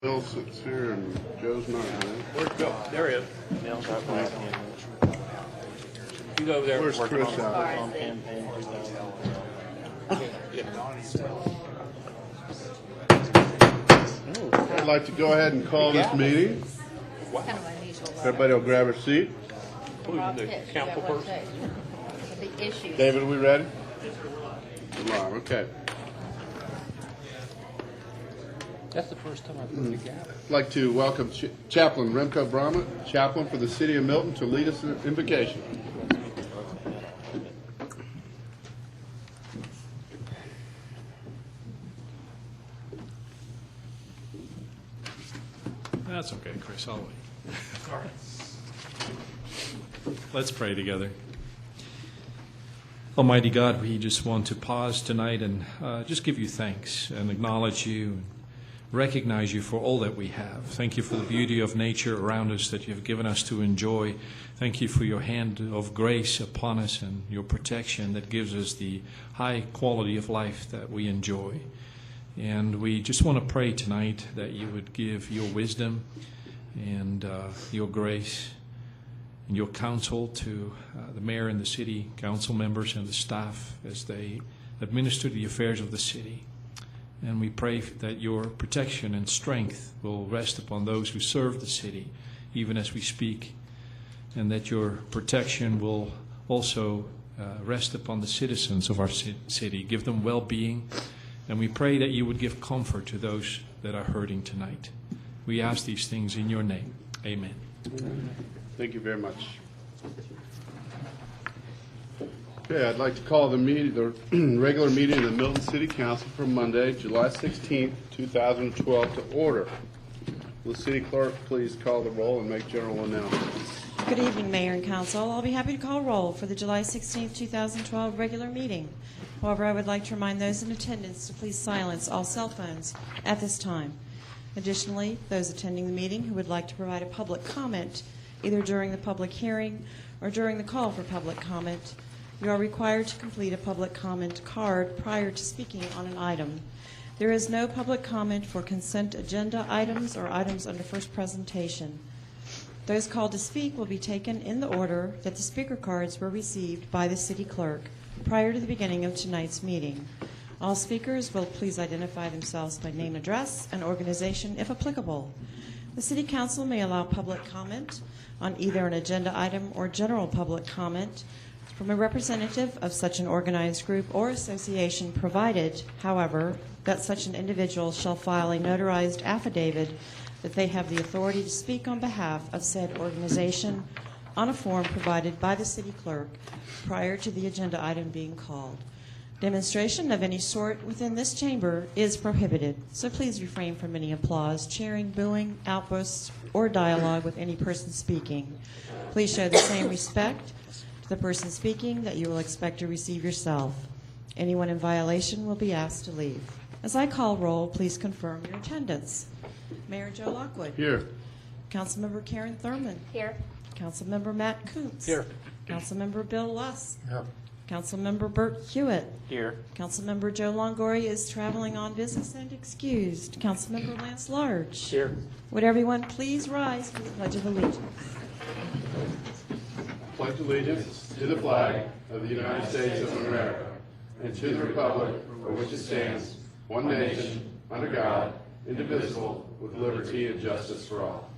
Bill sits here and Joe's not here. Where's Bill? There he is. Nels out there. You go over there. Where's Working Chris on, out? on campaign 2000. I'd like to go ahead and call this meeting. Kind of unusual. Everybody will grab a seat. Who's the council person? The issue. David, are we ready? Come on, okay. That's the first time I've heard the gavel. I'd like to welcome Chaplain Remco Brahma, chaplain for the city of Milton, to lead us in invocation. That's okay, Chris. I'll wait. Let's pray together. Almighty God, we just want to pause tonight and just give you thanks and acknowledge you and recognize you for all that we have. Thank you for the beauty of nature around us that you have given us to enjoy. Thank you for your hand of grace upon us and your protection that gives us the high quality of life that we enjoy. And we just want to pray tonight that you would give your wisdom and your grace and your counsel to the mayor and the city council members and the staff as they administer the affairs of the city. And we pray that your protection and strength will rest upon those who serve the city, even as we speak, and that your protection will also rest upon the citizens of our city. Give them well-being, and we pray that you would give comfort to those that are hurting tonight. We ask these things in your name. Amen. Thank you very much. Okay, I'd like to call the regular meeting of the Milton City Council for Monday, July 16th, 2012 to order. Will the city clerk please call the roll and make general announcements? Good evening, Mayor and Council. I'll be happy to call roll for the July 16th, 2012 regular meeting. However, I would like to remind those in attendance to please silence all cell phones at this time. Additionally, those attending the meeting who would like to provide a public comment, either during the public hearing or during the call for public comment, you are required to complete a public comment card prior to speaking on an item. There is no public comment for consent agenda items or items under first presentation. Those called to speak will be taken in the order that the speaker cards were received by the city clerk prior to the beginning of tonight's meeting. All speakers will please identify themselves by name, address, and organization if applicable. The City Council may allow public comment on either an agenda item or general public comment from a representative of such an organized group or association, provided, however, that such an individual shall file a notarized affidavit that they have the authority to speak on behalf of said organization on a form provided by the city clerk prior to the agenda item being called. Demonstration of any sort within this chamber is prohibited, so please refrain from any applause, cheering, booing, outbursts, or dialogue with any person speaking. Please show the same respect to the person speaking that you will expect to receive yourself. Anyone in violation will be asked to leave. As I call roll, please confirm your attendance. Mayor Joe Lockwood. Here. Councilmember Karen Thurman. Here. Councilmember Matt Kuntz. Here. Councilmember Bill Luss. Here. Councilmember Bert Hewitt. Here. Councilmember Joe Longoria is traveling on business and excused. Councilmember Lance Large. Here. Would everyone please rise for the Pledge of Allegiance? Pledge allegiance to the flag of the United States of America and to the republic for which it stands, one nation, under God, indivisible, with liberty and justice for all.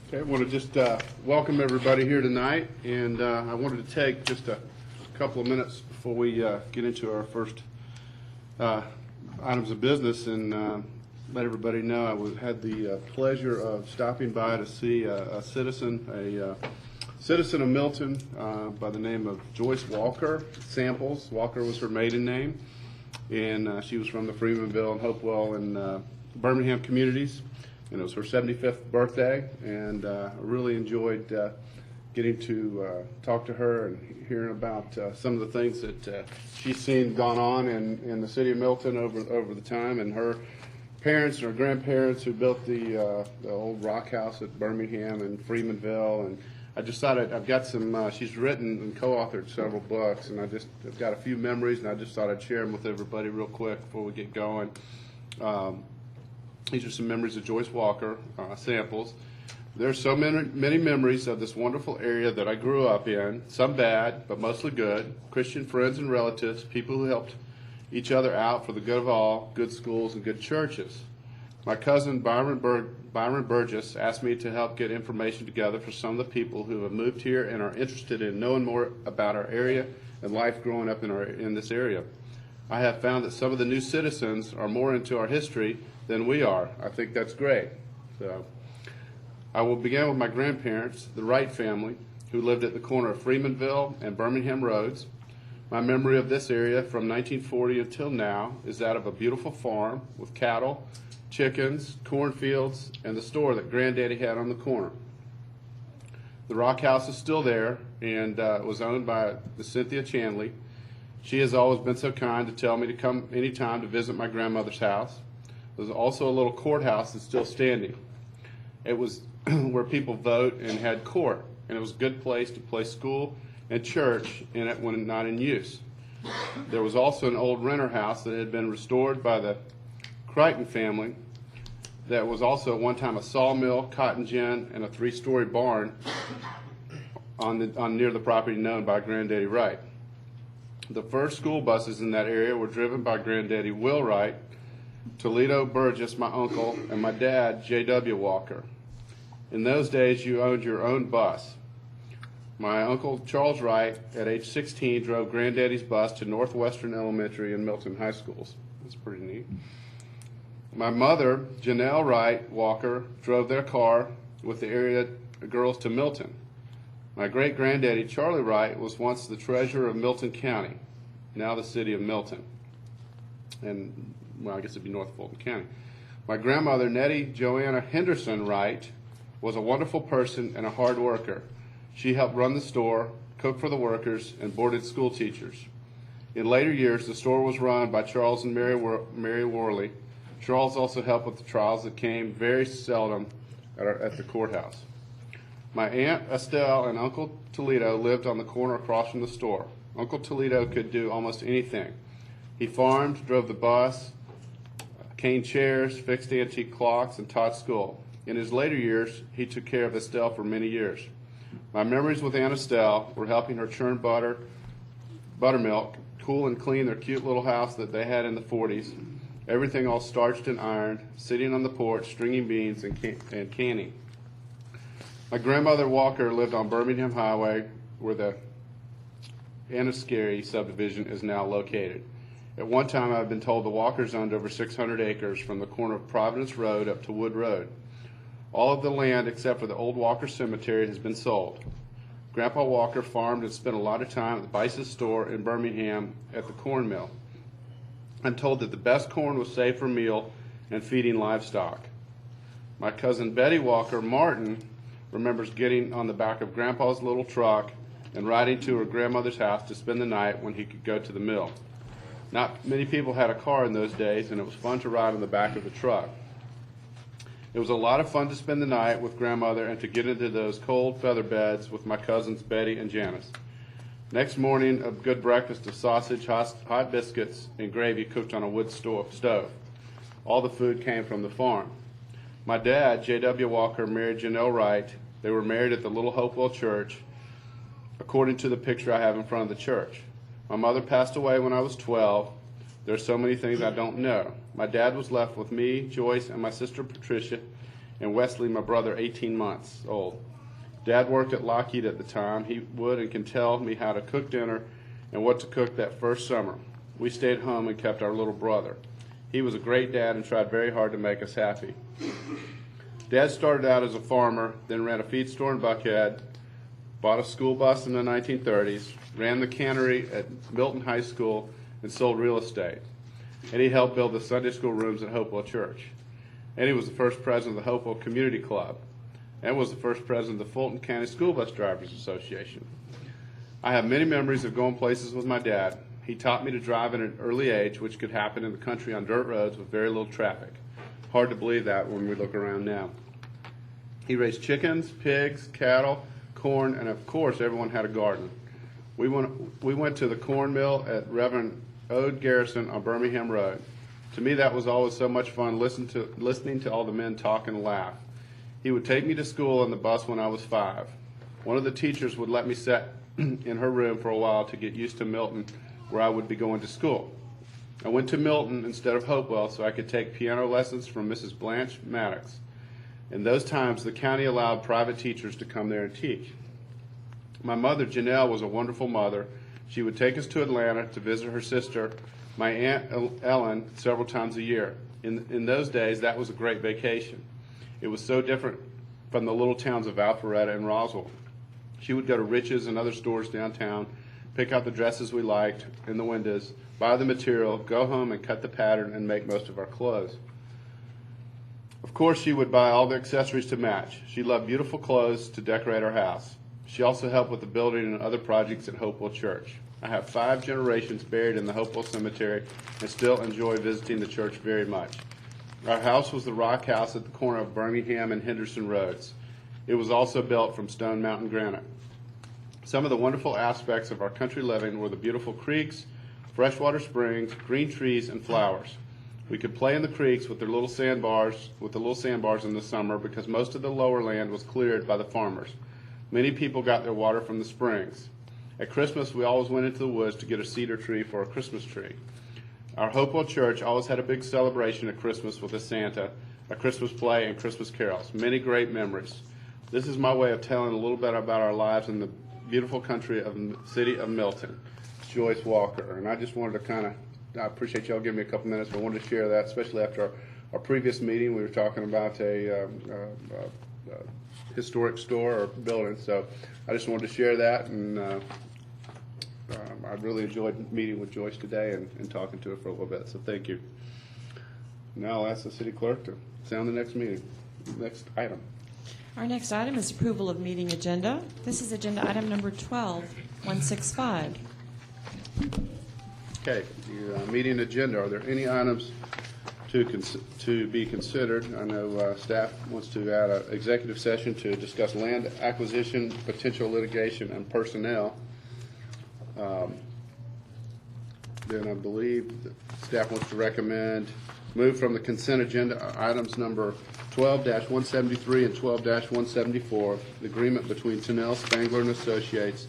Okay, I want to just welcome everybody here tonight, and I wanted to take just a couple of minutes before we get into our first items of business and let everybody know I had the pleasure of stopping by to see a citizen of Milton by the name of Joyce Walker. Samples. Walker was her maiden name, and she was from the Freemanville and Hopewell and Birmingham communities. And it was her 75th birthday, and I really enjoyed getting to talk to her and hearing about some of the things that she's seen gone on in the city of Milton over the time, and her parents and her grandparents who built the old rock house at Birmingham and Freemanville, and I decided I've got some, she's written and co-authored several books, and I've got a few memories, and I just thought I'd share them with everybody real quick before we get going. These are some memories of Joyce Walker, samples. There's so many memories of this wonderful area that I grew up in, some bad, but mostly good, Christian friends and relatives, people who helped each other out for the good of all, good schools and good churches. My cousin Byron Burgess asked me to help get information together for some of the people who have moved here and are interested in knowing more about our area and life growing up in this area. I have found that some of the new citizens are more into our history than we are. I think that's great. So, I will begin with my grandparents, the Wright family, who lived at the corner of Freemanville and Birmingham Roads. My memory of this area from 1940 until now is that of a beautiful farm with cattle, chickens, cornfields, and the store that Granddaddy had on the corner. The Rock House is still there and was owned by the Cynthia Chanley. She has always been so kind to tell me to come anytime to visit my grandmother's house. There's also a little courthouse that's still standing. It was where people vote and had court, and it was a good place to play school and church in it when not in use. There was also an old renter house that had been restored by the Crichton family that was also at one time a sawmill, cotton gin, and a 3-story barn on near the property known by Granddaddy Wright. The first school buses in that area were driven by Granddaddy Will Wright, Toledo Burgess, my uncle, and my dad, J.W. Walker. In those days, you owned your own bus. My uncle Charles Wright, at age 16, drove Granddaddy's bus to Northwestern Elementary and Milton High Schools. That's pretty neat. My mother, Janelle Wright Walker, drove their car with the area girls to Milton. My great-granddaddy, Charlie Wright, was once the treasurer of Milton County, now the city of Milton. And, well, I guess it'd be North Fulton County. My grandmother, Nettie Joanna Henderson Wright, was a wonderful person and a hard worker. She helped run the store, cook for the workers, and boarded school teachers. In later years, the store was run by Charles and Mary Worley. Charles also helped with the trials that came very seldom at the courthouse. My Aunt Estelle and Uncle Toledo lived on the corner across from the store. Uncle Toledo could do almost anything. He farmed, drove the bus, caned chairs, fixed antique clocks, and taught school. In his later years, he took care of Estelle for many years. My memories with Aunt Estelle were helping her churn buttermilk, cool and clean their cute little house that they had in the 40s, everything all starched and ironed, sitting on the porch, stringing beans and canning. My grandmother Walker lived on Birmingham Highway, where the Anascary subdivision is now located. At one time, I've been told the Walkers owned over 600 acres from the corner of Providence Road up to Wood Road. All of the land except for the old Walker Cemetery has been sold. Grandpa Walker farmed and spent a lot of time at the Bice's store in Birmingham at the corn mill. I'm told that the best corn was saved for meal and feeding livestock. My cousin Betty Walker Martin remembers getting on the back of Grandpa's little truck and riding to her grandmother's house to spend the night when he could go to the mill. Not many people had a car in those days, and it was fun to ride on the back of the truck. It was a lot of fun to spend the night with grandmother and to get into those cold feather beds with my cousins Betty and Janice. Next morning, a good breakfast of sausage, hot biscuits, and gravy cooked on a wood stove. All the food came from the farm. My dad, J.W. Walker, married Janelle Wright. They were married at the Little Hopewell Church, according to the picture I have in front of the church. My mother passed away when I was 12. There are so many things I don't know. My dad was left with me, Joyce, and my sister Patricia, and Wesley, my brother, 18 months old. Dad worked at Lockheed at the time. He would and can tell me how to cook dinner and what to cook that first summer. We stayed home and kept our little brother. He was a great dad and tried very hard to make us happy. Dad started out as a farmer, then ran a feed store in Buckhead, bought a school bus in the 1930s, ran the cannery at Milton High School, and sold real estate. And he helped build the Sunday school rooms at Hopewell Church. And he was the first president of the Hopewell Community Club, and was the first president of the Fulton County School Bus Drivers Association. I have many memories of going places with my dad. He taught me to drive at an early age, which could happen in the country on dirt roads with very little traffic. Hard to believe that when we look around now. He raised chickens, pigs, cattle, corn, and of course, everyone had a garden. We went to the corn mill at Reverend Ode Garrison on Birmingham Road. To me, that was always so much fun listening to all the men talk and laugh. He would take me to school on the bus when I was 5. One of the teachers would let me sit in her room for a while to get used to Milton, where I would be going to school. I went to Milton instead of Hopewell so I could take piano lessons from Mrs. Blanche Maddox. In those times, the county allowed private teachers to come there and teach. My mother, Janelle, was a wonderful mother. She would take us to Atlanta to visit her sister, my Aunt Ellen, several times a year. In those days, that was a great vacation. It was so different from the little towns of Alpharetta and Roswell. She would go to Rich's and other stores downtown, pick out the dresses we liked in the windows, buy the material, go home and cut the pattern and make most of our clothes. Of course, she would buy all the accessories to match. She loved beautiful clothes to decorate our house. She also helped with the building and other projects at Hopewell Church. I have 5 generations buried in the Hopewell Cemetery and still enjoy visiting the church very much. Our house was the rock house at the corner of Birmingham and Henderson Roads. It was also built from Stone Mountain granite. Some of the wonderful aspects of our country living were the beautiful creeks, freshwater springs, green trees, and flowers. We could play in the creeks with the little sandbars in the summer because most of the lower land was cleared by the farmers. Many people got their water from the springs. At Christmas, we always went into the woods to get a cedar tree for a Christmas tree. Our Hopewell Church always had a big celebration at Christmas with a Santa, a Christmas play, and Christmas carols. Many great memories. This is my way of telling a little bit about our lives in the beautiful country of the city of Milton. Joyce Walker. And I just wanted to I appreciate y'all giving me a couple minutes, but I wanted to share that, especially after our previous meeting. We were talking about a historic store or building. So I just wanted to share that, and I really enjoyed meeting with Joyce today and talking to her for a little bit, so thank you. Now I'll ask the city clerk to sound the next item. Our next item is approval of meeting agenda. This is agenda item number 12165. Okay, the meeting agenda. Are there any items to be considered? I know staff wants to add an executive session to discuss land acquisition, potential litigation, and personnel. Then I believe that staff wants to recommend move from the consent agenda items number 12-173 and 12-174, the agreement between Tennell, Spangler and Associates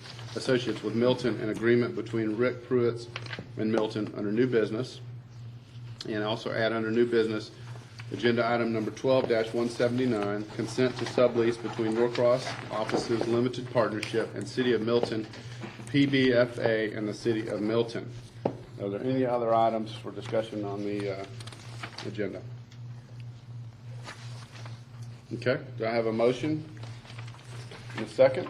with Milton, and agreement between Rick Pruitt and Milton under new business, and also add under new business agenda item number 12-179, consent to sublease between Norcross Offices Limited Partnership and City of Milton, PBFA, and the City of Milton. Are there any other items for discussion on the agenda? Okay, do I have a motion and a second?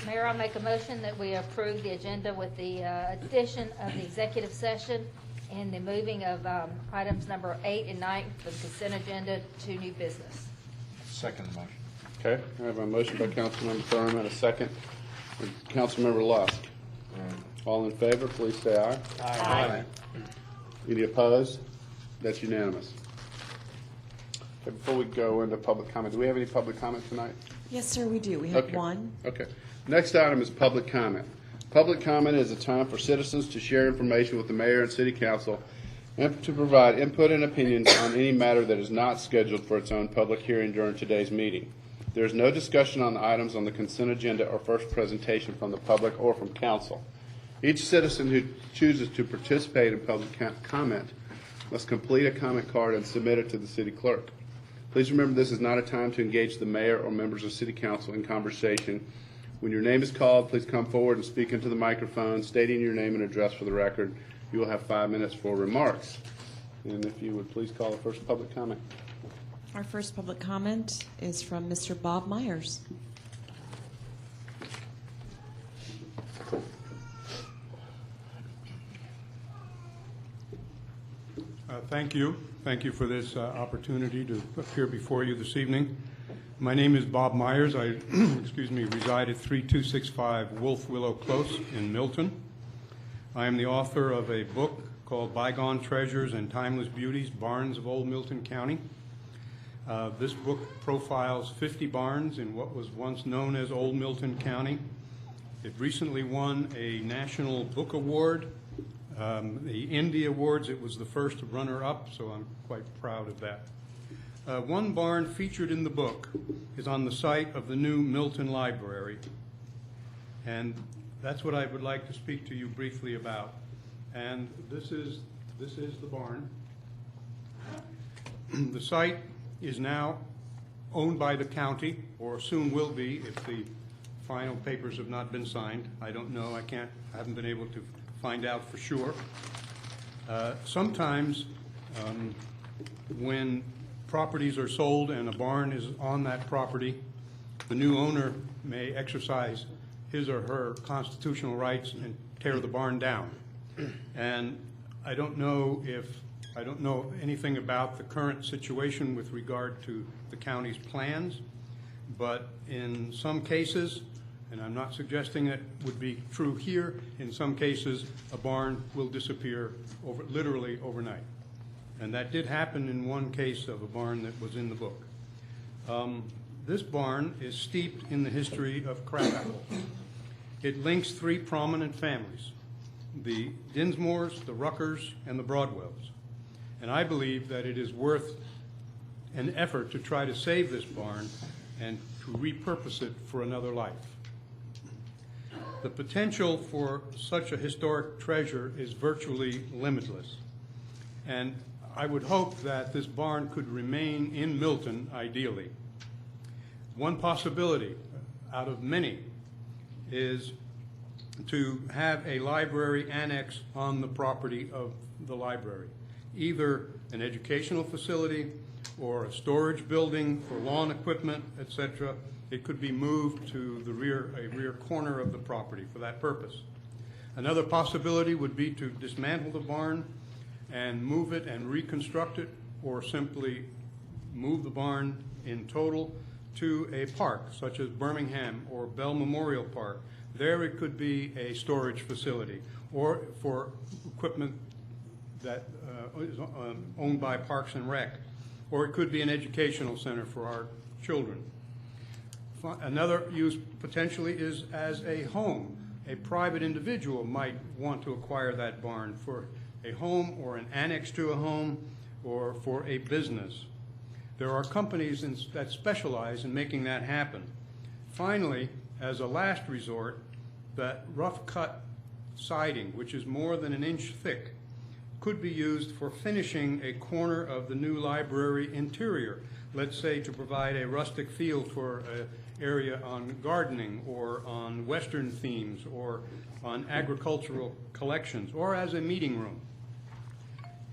Mayor, I'll make a motion that we approve the agenda with the addition of the executive session and the moving of items number 8 and 9 from the consent agenda to new business. Second motion. Okay, I have a motion by Councilmember Thurman and a second by Councilmember Lusk. All in favor, please say aye. Aye. Any opposed? That's unanimous. Okay, before we go into public comment, do we have any public comment tonight? Yes, sir, we do. We have Okay. one. Okay. Next item is public comment. Public comment is a time for citizens to share information with the mayor and city council and to provide input and opinions on any matter that is not scheduled for its own public hearing during today's meeting. There is no discussion on the items on the consent agenda or first presentation from the public or from council. Each citizen who chooses to participate in public comment must complete a comment card and submit it to the city clerk. Please remember this is not a time to engage the mayor or members of city council in conversation. When your name is called, please come forward and speak into the microphone, stating your name and address for the record. You will have 5 minutes for remarks. And if you would please call the first public comment. Our first public comment is from Mr. Bob Myers. Thank you. Thank you for this opportunity to appear before you this evening. My name is Bob Myers. I reside at 3265 Wolf Willow Close in Milton. I am the author of a book called Bygone Treasures and Timeless Beauties, Barns of Old Milton County. This book profiles 50 barns in what was once known as Old Milton County. It recently won a National Book Award. The Indy Awards, it was the first runner-up, so I'm quite proud of that. One barn featured in the book is on the site of the new Milton Library, and that's what I would like to speak to you briefly about. And this is the barn. The site is now owned by the county, or soon will be if the final papers have not been signed. I don't know. I haven't been able to find out for sure. Sometimes when properties are sold and a barn is on that property, the new owner may exercise his or her constitutional rights and tear the barn down. And I don't know anything about the current situation with regard to the county's plans, but in some cases, and I'm not suggesting that would be true here, in some cases a barn will disappear literally overnight. And that did happen in one case of a barn that was in the book. This barn is steeped in the history of crabapple. It links three prominent families, the Dinsmores, the Ruckers, and the Broadwells. And I believe that it is worth an effort to try to save this barn and to repurpose it for another life. The potential for such a historic treasure is virtually limitless. And I would hope that this barn could remain in Milton, ideally. One possibility out of many is to have a library annex on the property of the library, either an educational facility or a storage building for lawn equipment, etc. It could be moved to a rear corner of the property for that purpose. Another possibility would be to dismantle the barn and move it and reconstruct it, or simply move the barn in total to a park, such as Birmingham or Bell Memorial Park. There it could be a storage facility, or for equipment that is owned by Parks and Rec, or it could be an educational center for our children. Another use potentially is as a home. A private individual might want to acquire that barn for a home or an annex to a home or for a business. There are companies that specialize in making that happen. Finally, as a last resort, that rough cut siding, which is more than an inch thick, could be used for finishing a corner of the new library interior, let's say to provide a rustic feel for an area on gardening or on Western themes or on agricultural collections or as a meeting room.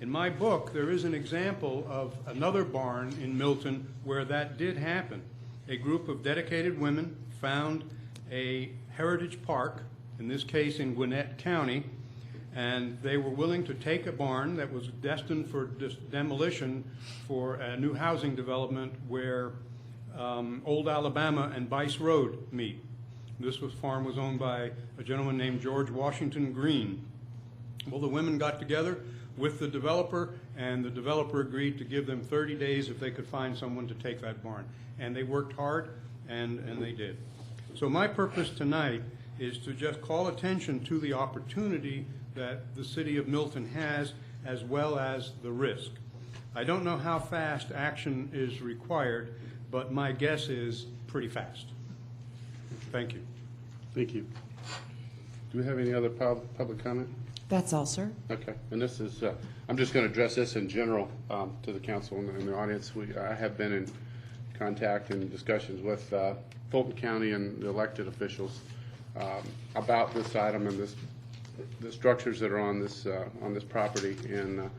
In my book, there is an example of another barn in Milton where that did happen. A group of dedicated women found a heritage park, in this case in Gwinnett County, and they were willing to take a barn that was destined for demolition for a new housing development where Old Alabama and Bice Road meet. This farm was owned by a gentleman named George Washington Green. Well, the women got together with the developer, and the developer agreed to give them 30 days if they could find someone to take that barn. And they worked hard, and they did. So my purpose tonight is to just call attention to the opportunity that the city of Milton has, as well as the risk. I don't know how fast action is required, but my guess is pretty fast. Thank you. Thank you. Do we have any other public comment? That's all, sir. Okay, and this is, I'm just going to address this in general to the council and the audience. I have been in contact and discussions with Fulton County and the elected officials about this item and the structures that are on this property, and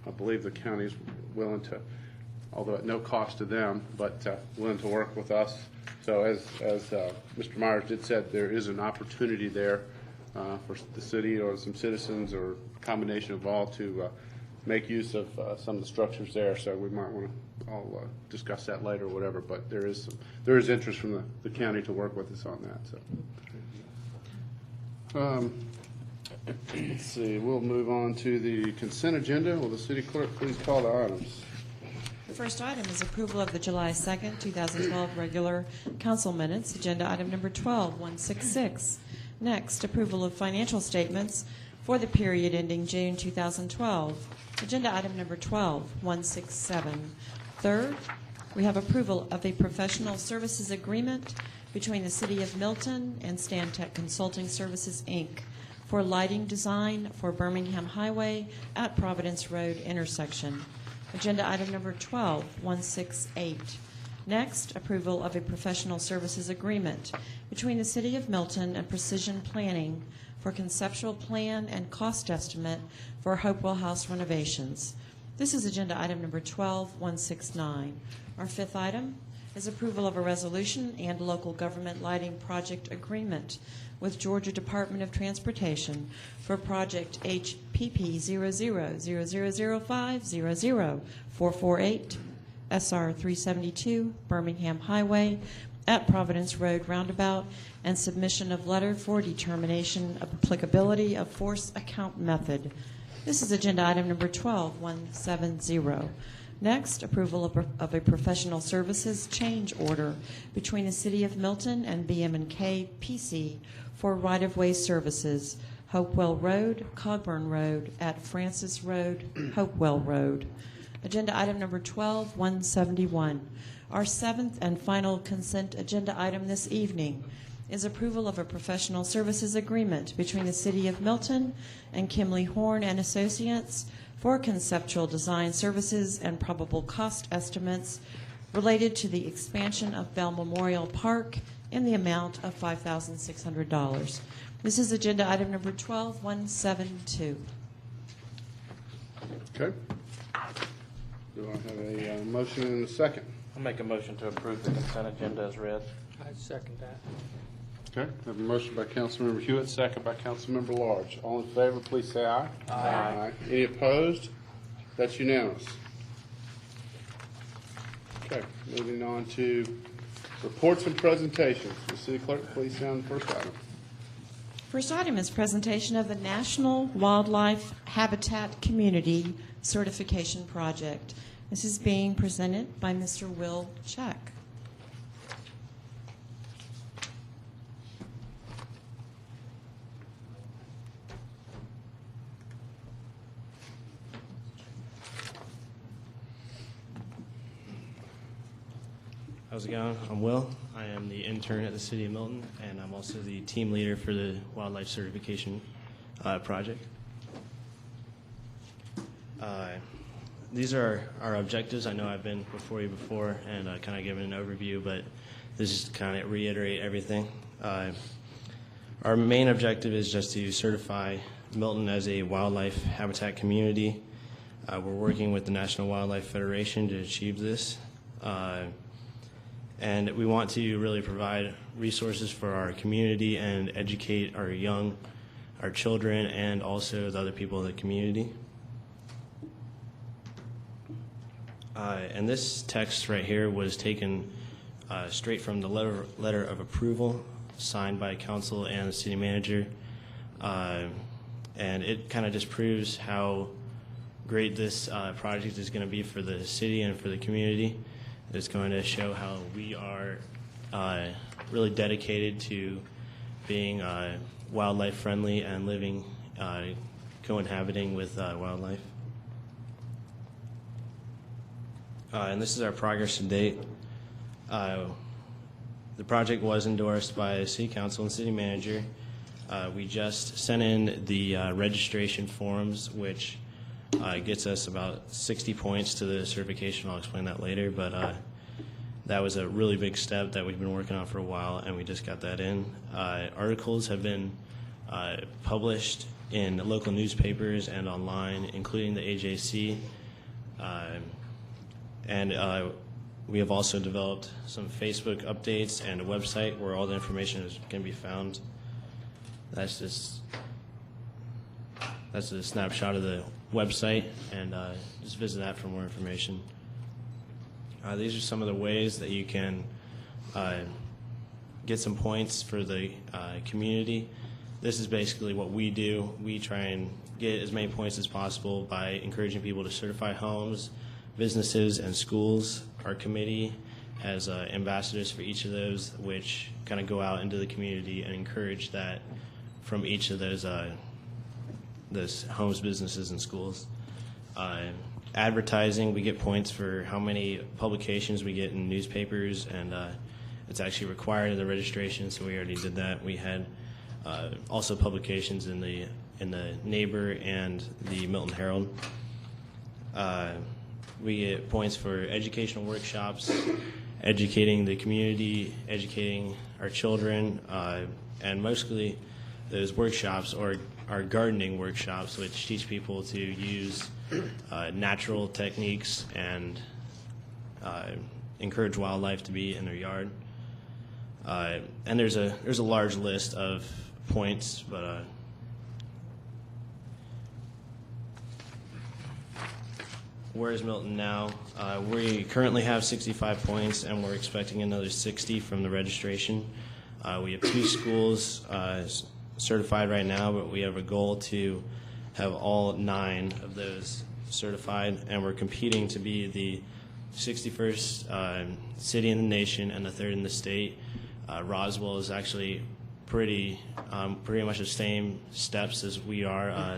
I believe the county is willing to, although at no cost to them, but willing to work with us. So as Mr. Myers did said, there is an opportunity there for the city or some citizens or a combination of all to make use of some of the structures there. So we might want to all discuss that later or whatever, but there is interest from the county to work with us on that. So let's see, we'll move on to the consent agenda. Will the city clerk please call the items? first item is approval of the July 2nd, 2012 regular council minutes, agenda item number 12166. Next, approval of financial statements for the period ending June 2012, agenda item number 12167. Third, we have approval of a professional services agreement between the City of Milton and Stantec Consulting Services, Inc. for lighting design for Birmingham Highway at Providence Road intersection. Agenda item number 12168. Next, approval of a professional services agreement between the City of Milton and Precision Planning for conceptual plan and cost estimate for Hopewell House renovations. This is agenda item number 12169. Our fifth item is approval of a resolution and local government lighting project agreement with Georgia Department of Transportation for project HPP 0000500448 SR 372 Birmingham Highway at Providence Road Roundabout, and submission of letter for determination of applicability of force account method. This is agenda item number 12170. Next, approval of a professional services change order between the City of Milton and BM&K PC for right-of-way services, Hopewell Road, Cogburn Road, at Francis Road, Hopewell Road. Agenda item number 12171. Our seventh and final consent agenda item this evening is approval of a professional services agreement between the City of Milton and Kimley Horn and Associates for conceptual design services and probable cost estimates related to the expansion of Bell Memorial Park in the amount of $5,600. This is agenda item number 12172. Okay. Do I have a motion and a second? I'll make a motion to approve the consent agenda as read. I second that. Okay, I have a motion by Councilmember Hewitt, second by Councilmember Large. All in favor, please say aye. Aye. Any opposed? That's unanimous. Okay, moving on to reports and presentations. Ms. City Clerk, please sound the first item. First item is presentation of the National Wildlife Habitat Community Certification Project. This is being presented by Mr. Will Check. How's it going? I'm Will. I am the intern at the City of Milton, and I'm also the team leader for the Wildlife Certification Project. These are our objectives. I know I've been before you before and kind of given an overview, but this is to kind of reiterate everything. Our main objective is just to certify Milton as a wildlife habitat community. We're working with the National Wildlife Federation to achieve this. And we want to really provide resources for our community and educate our children, and also the other people in the community. And this text right here was taken straight from the letter of approval signed by council and the city manager. And it kind of just proves how great this project is going to be for the city and for the community. It's going to show how we are really dedicated to being wildlife friendly and living, cohabiting with wildlife. And this is our progress to date. The project was endorsed by City Council and City Manager. We just sent in the registration forms, which gets us about 60 points to the certification. I'll explain that later, but that was a really big step that we've been working on for a while, and we just got that in. Articles have been published in local newspapers and online, including the AJC. And we have also developed some Facebook updates and a website where all the information can be found. That's a snapshot of the website, and just visit that for more information. These are some of the ways that you can get some points for the community. This is basically what we do. We try and get as many points as possible by encouraging people to certify homes, businesses and schools. Our committee has ambassadors for each of those, which kind of go out into the community and encourage that from each of those homes, businesses, and schools. Advertising, we get points for how many publications we get in newspapers, and it's actually required in the registration, so we already did that. We had also publications in the Neighbor and the Milton Herald. We get points for educational workshops, educating the community, educating our children, and mostly those workshops are gardening workshops, which teach people to use natural techniques and encourage wildlife to be in their yard. And there's a large list of points, but where is Milton now? We currently have 65 points, and we're expecting another 60 from the registration. We have 2 schools certified right now, but we have a goal to have all 9 of those certified, and we're competing to be the 61st city in the nation and the 3rd in the state. Roswell is actually pretty much the same steps as we are.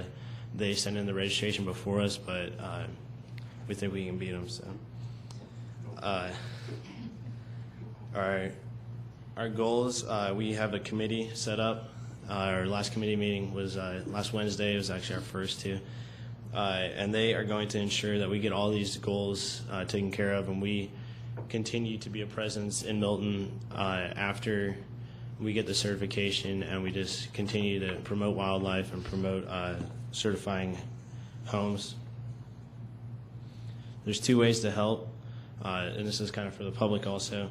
They sent in the registration before us, but we think we can beat them. So, our goals, we have a committee set up. Our last committee meeting was last Wednesday. It was actually our first too. And they are going to ensure that we get all these goals taken care of, and we continue to be a presence in Milton after we get the certification, and we just continue to promote wildlife and promote certifying homes. There's 2 ways to help, and this is kind of for the public also.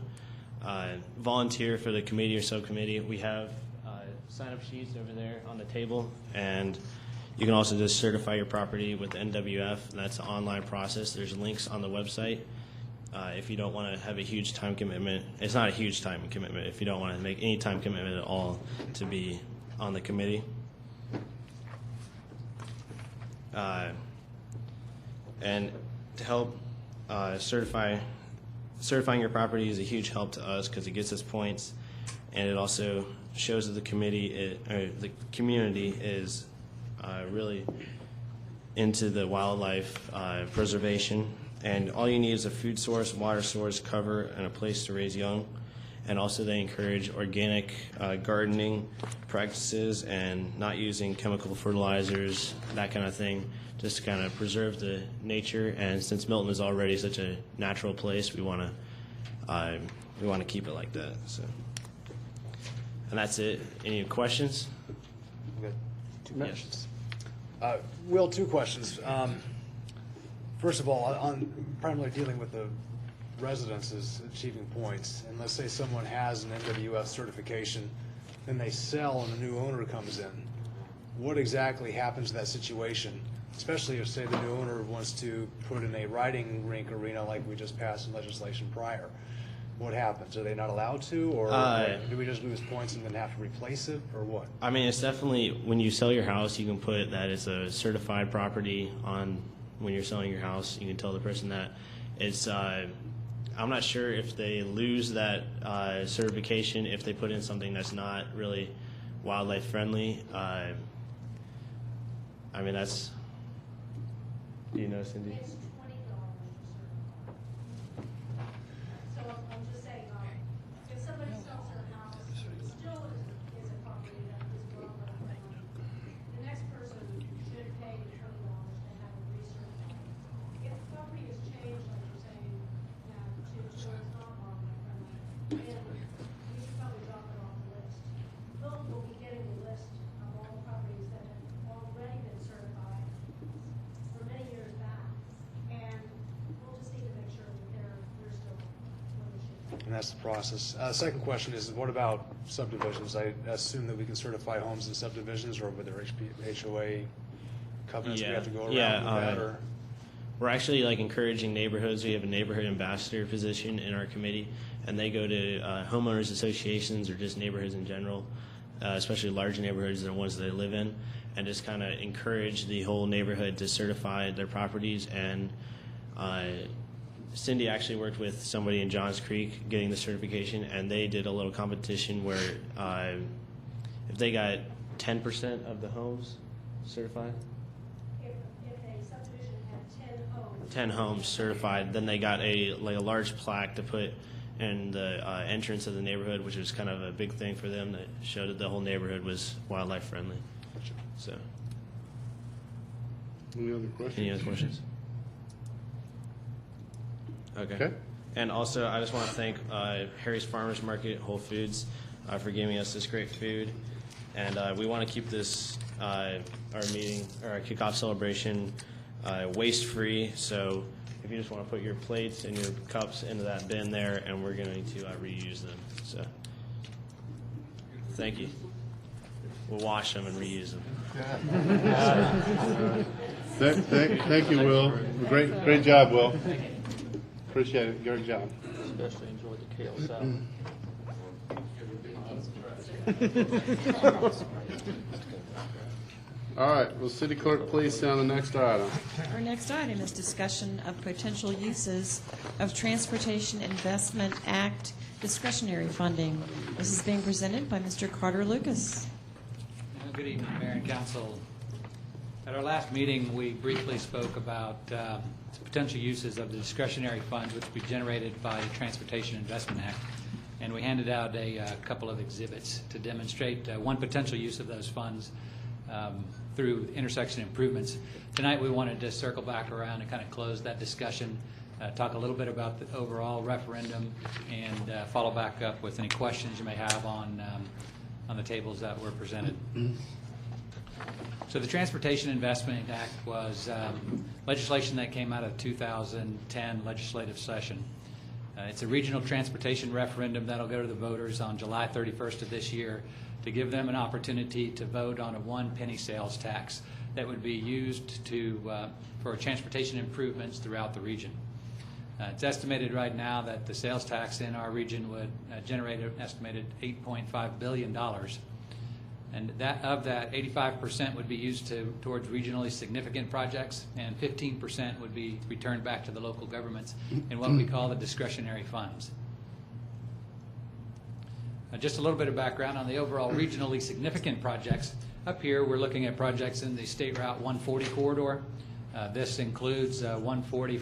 Volunteer for the committee or subcommittee. We have sign-up sheets over there on the table, and you can also just certify your property with the NWF, and that's an online process. There's links on the website. If you don't want to have a huge time commitment, it's not a huge time commitment if you don't want to make any time commitment at all to be on the committee. And to help certifying your property is a huge help to us because it gets us points, and it also shows that the community is really into the wildlife preservation. And all you need is a food source, water source, cover, and a place to raise young. And also they encourage organic gardening practices and not using chemical fertilizers, that kind of thing, just to kind of preserve the nature. And since Milton is already such a natural place, we want to keep it like that. So, and that's it. Any questions? Good. 2 Yes. questions. Will, 2 questions. First of all, on primarily dealing with the residences achieving points, and let's say someone has an NWF certification, then they sell and a new owner comes in. What exactly happens to that situation? Especially if, say, the new owner wants to put in a riding rink arena like we just passed in legislation prior. What happens? Are they not allowed to, or do we just lose points and then have to replace it, or what? I mean, it's definitely, when you sell your house, you can put that it's a certified property on when you're selling your house. You can tell the person that. It's, I'm not sure if they lose that certification if they put in something that's not really wildlife friendly. I mean, that's, do you know, Cindy? It's $20 to certify. So I'm just saying, if somebody sells their house, it still is a property that is wildlife friendly. The next person should pay $20 to have it recertified. If the property is changed, like you're saying, now to so it's not wildlife friendly, then we should probably drop it off the list. Milton will be getting a list of all the properties that have already been certified for many years back, and we'll just need to make sure that they're still where they should be. And that's the process. Second question is, what about subdivisions? I assume that we can certify homes in subdivisions, or with their HOA covenants we have to go around with that, or? We're actually like encouraging neighborhoods. We have a neighborhood ambassador position in our committee, and they go to homeowners associations or just neighborhoods in general, especially large neighborhoods, the ones that they live in, and just kind of encourage the whole neighborhood to certify their properties. And Cindy actually worked with somebody in Johns Creek getting the certification, and they did a little competition where if they got 10% of the homes certified, If a subdivision had 10 homes. 10 homes certified, then they got a large plaque to put in the entrance of the neighborhood, which was kind of a big thing for them that showed that the whole neighborhood was wildlife friendly. So, Any other questions? any other questions? Okay. And also, I just want to thank Harry's Farmers Market, Whole Foods, for giving us this great food. And we want to keep this, our meeting, or our kickoff celebration, waste-free. So if you just want to put your plates and your cups into that bin there, and we're going to reuse them. So thank you. We'll wash them and reuse them. Thank you, Will. Great job, Will. Appreciate it. Great job. Especially enjoyed the kale salad. All right. Will City Clerk please sound the next item? Our next item is discussion of potential uses of Transportation Investment Act discretionary funding. This is being presented by Mr. Carter Lucas. Good evening, Mayor and Council. At our last meeting, we briefly spoke about potential uses of the discretionary funds which would be generated by the Transportation Investment Act. And we handed out a couple of exhibits to demonstrate one potential use of those funds through intersection improvements. Tonight we wanted to circle back around and kind of close that discussion, talk a little bit about the overall referendum, and follow back up with any questions you may have on the tables that were presented. So the Transportation Investment Act was legislation that came out of 2010 legislative session. It's a regional transportation referendum that'll go to the voters on July 31st of this year to give them an opportunity to vote on a 1 penny sales tax that would be used for transportation improvements throughout the region. It's estimated right now that the sales tax in our region would generate an estimated $8.5 billion. And of that, 85% would be used towards regionally significant projects, and 15% would be returned back to the local governments in what we call the discretionary funds. Just a little bit of background on the overall regionally significant projects. Up here, we're looking at projects in the State Route 140 corridor. This includes 140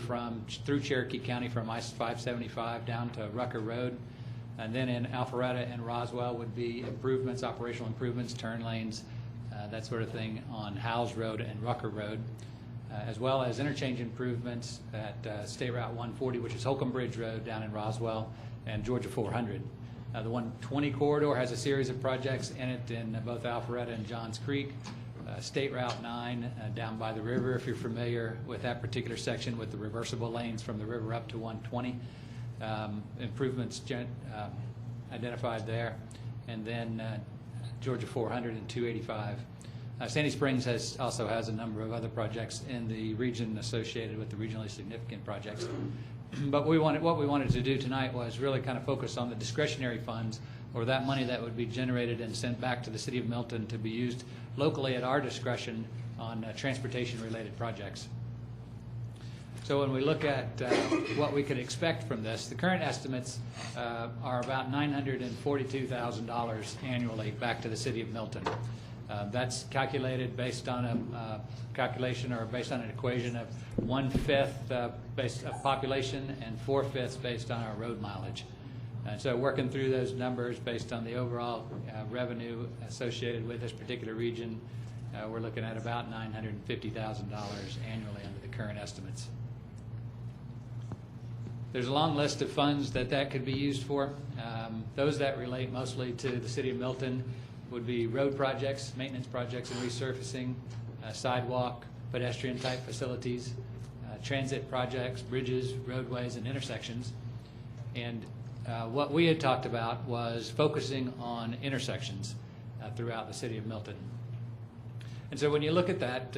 through Cherokee County from I-575 down to Rucker Road. And then in Alpharetta and Roswell would be improvements, operational improvements, turn lanes, that sort of thing on Howes Road and Rucker Road, as well as interchange improvements at State Route 140, which is Holcomb Bridge Road down in Roswell, and Georgia 400. The 120 corridor has a series of projects in it in both Alpharetta and Johns Creek. State Route 9 down by the river, if you're familiar with that particular section with the reversible lanes from the river up to 120. Improvements identified there, and then Georgia 400 and 285. Sandy Springs also has a number of other projects in the region associated with the regionally significant projects. But what we wanted to do tonight was really kind of focus on the discretionary funds, or that money that would be generated and sent back to the City of Milton to be used locally at our discretion on transportation-related projects. So when we look at what we could expect from this, the current estimates are about $942,000 annually back to the City of Milton. That's calculated based on a calculation or based on an equation of 1/5 based on population and 4/5 based on our road mileage. And so working through those numbers based on the overall revenue associated with this particular region, we're looking at about $950,000 annually under the current estimates. There's a long list of funds that could be used for. Those that relate mostly to the City of Milton would be road projects, maintenance projects and resurfacing, sidewalk, pedestrian type facilities, transit projects, bridges, roadways, and intersections. And what we had talked about was focusing on intersections throughout the City of Milton. And so when you look at that,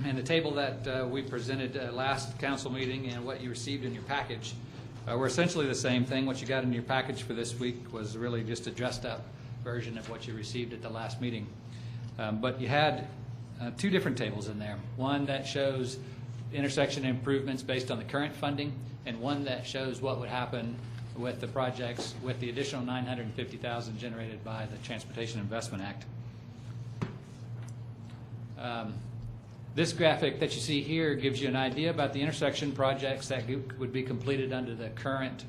and the table that we presented last council meeting and what you received in your package were essentially the same thing. What you got in your package for this week was really just a dressed up version of what you received at the last meeting. But you had two different tables in there. One that shows intersection improvements based on the current funding, and one that shows what would happen with the projects with the additional $950,000 generated by the Transportation Investment Act. This graphic that you see here gives you an idea about the intersection projects that would be completed under the current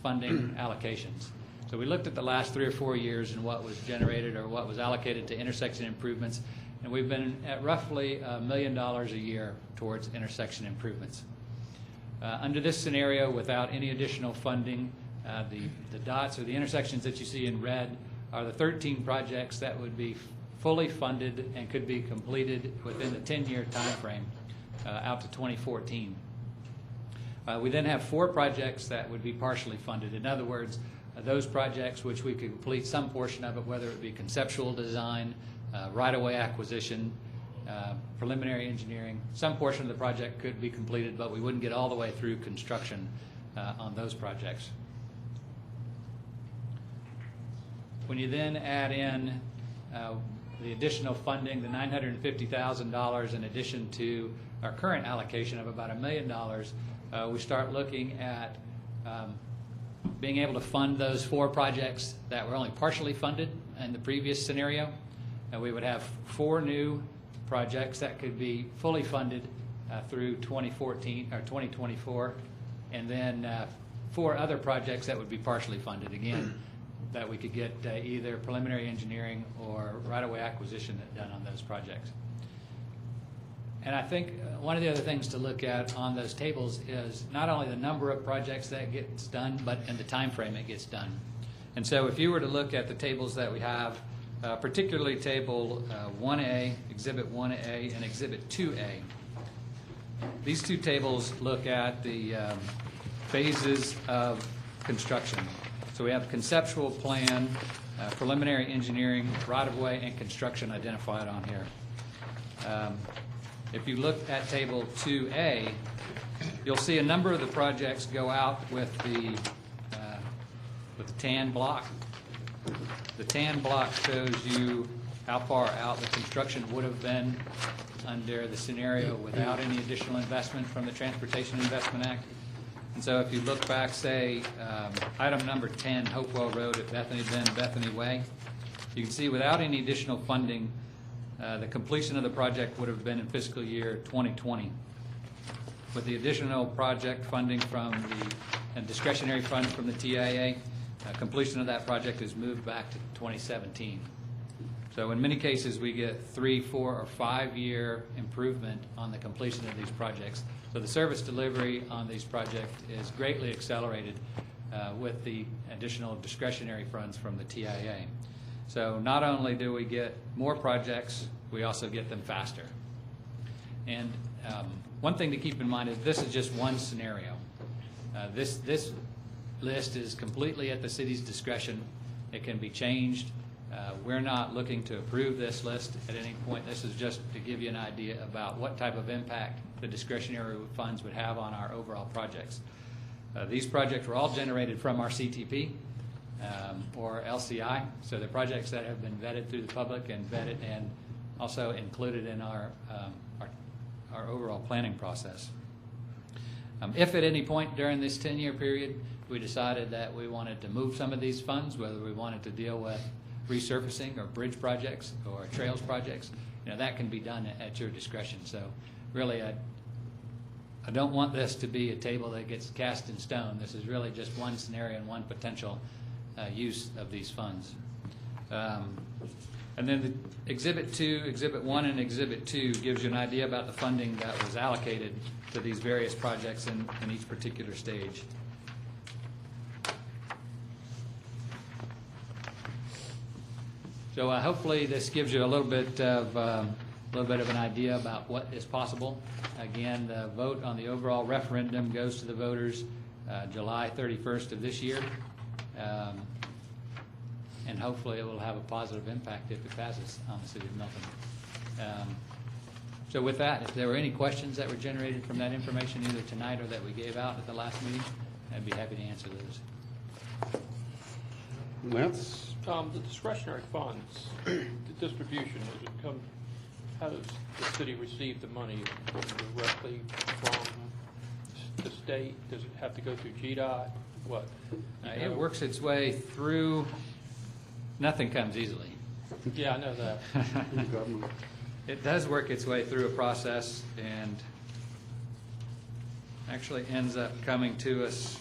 funding allocations. So we looked at the last 3 or 4 years and what was generated or what was allocated to intersection improvements, and we've been at roughly $1 million a year towards intersection improvements. Under this scenario, without any additional funding, the dots or the intersections that you see in red are the 13 projects that would be fully funded and could be completed within the 10-year time frame out to 2014. We then have 4 projects that would be partially funded. In other words, those projects which we could complete some portion of it, whether it be conceptual design, right-of-way acquisition, preliminary engineering. Some portion of the project could be completed, but we wouldn't get all the way through construction on those projects. When you then add in the additional funding, the $950,000 in addition to our current allocation of about $1 million, we start looking at being able to fund those 4 projects that were only partially funded in the previous scenario. And we would have 4 new projects that could be fully funded through 2014 or 2024, and then 4 other projects that would be partially funded, again, that we could get either preliminary engineering or right-of-way acquisition done on those projects. And I think one of the other things to look at on those tables is not only the number of projects that gets done, but in the time frame it gets done. And so if you were to look at the tables that we have, particularly Table 1A, Exhibit 1A, and Exhibit 2A, these 2 tables look at the phases of construction. So we have conceptual plan, preliminary engineering, right-of-way, and construction identified on here. If you look at Table 2A, you'll see a number of the projects go out with the tan block. The tan block shows you how far out the construction would have been under the scenario without any additional investment from the Transportation Investment Act. And so if you look back, say, item number 10, Hopewell Road at Bethany Bend, Bethany Way, you can see without any additional funding, the completion of the project would have been in fiscal year 2020. With the additional project funding from the discretionary fund from the TIA, completion of that project is moved back to 2017. So in many cases, we get 3, 4, or 5-year improvement on the completion of these projects. So the service delivery on these projects is greatly accelerated with the additional discretionary funds from the TIA. So not only do we get more projects, we also get them faster. And one thing to keep in mind is this is just one scenario. This list is completely at the city's discretion. It can be changed. We're not looking to approve this list at any point. This is just to give you an idea about what type of impact the discretionary funds would have on our overall projects. These projects were all generated from our CTP or LCI, so the projects that have been vetted through the public and vetted and also included in our overall planning process. If at any point during this 10-year period we decided that we wanted to move some of these funds, whether we wanted to deal with resurfacing or bridge projects or trails projects, that can be done at your discretion. So really, I don't want this to be a table that gets cast in stone. This is really just one scenario and one potential use of these funds. And then the Exhibit 2, Exhibit 1, and Exhibit 2 gives you an idea about the funding that was allocated to these various projects in each particular stage. So hopefully this gives you a little bit of an idea about what is possible. Again, the vote on the overall referendum goes to the voters July 31st of this year. And hopefully it will have a positive impact if it passes on the city of Milton. So with that, if there were any questions that were generated from that information, either tonight or that we gave out at the last meeting, I'd be happy to answer those. Lance? The discretionary funds, the distribution, does it come how does the city receive the money? Directly from the state? Does it have to go through GDOT? What? It works its way through, nothing comes easily. Yeah, I know that. It does work its way through a process and actually ends up coming to us,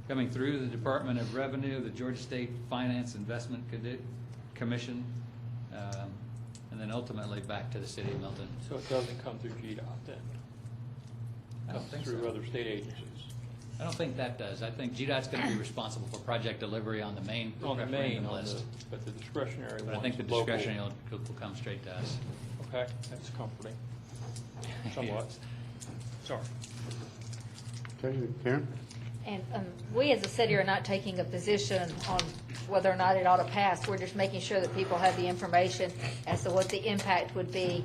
coming through the Department of Revenue, the Georgia State Finance Investment Commission, and then ultimately back to the city of Milton. So it doesn't come through GDOT then? I don't Comes think through so. other state agencies? I don't think that does. I think GDOT's going to be responsible for project delivery on the main On the main, referendum on list. but the discretionary But I ones, think the local. discretionary will come straight to us. Okay, that's comforting. Somewhat. Sorry. Okay, Karen? And we as a city are not taking a position on whether or not it ought to pass. We're just making sure that people have the information as to what the impact would be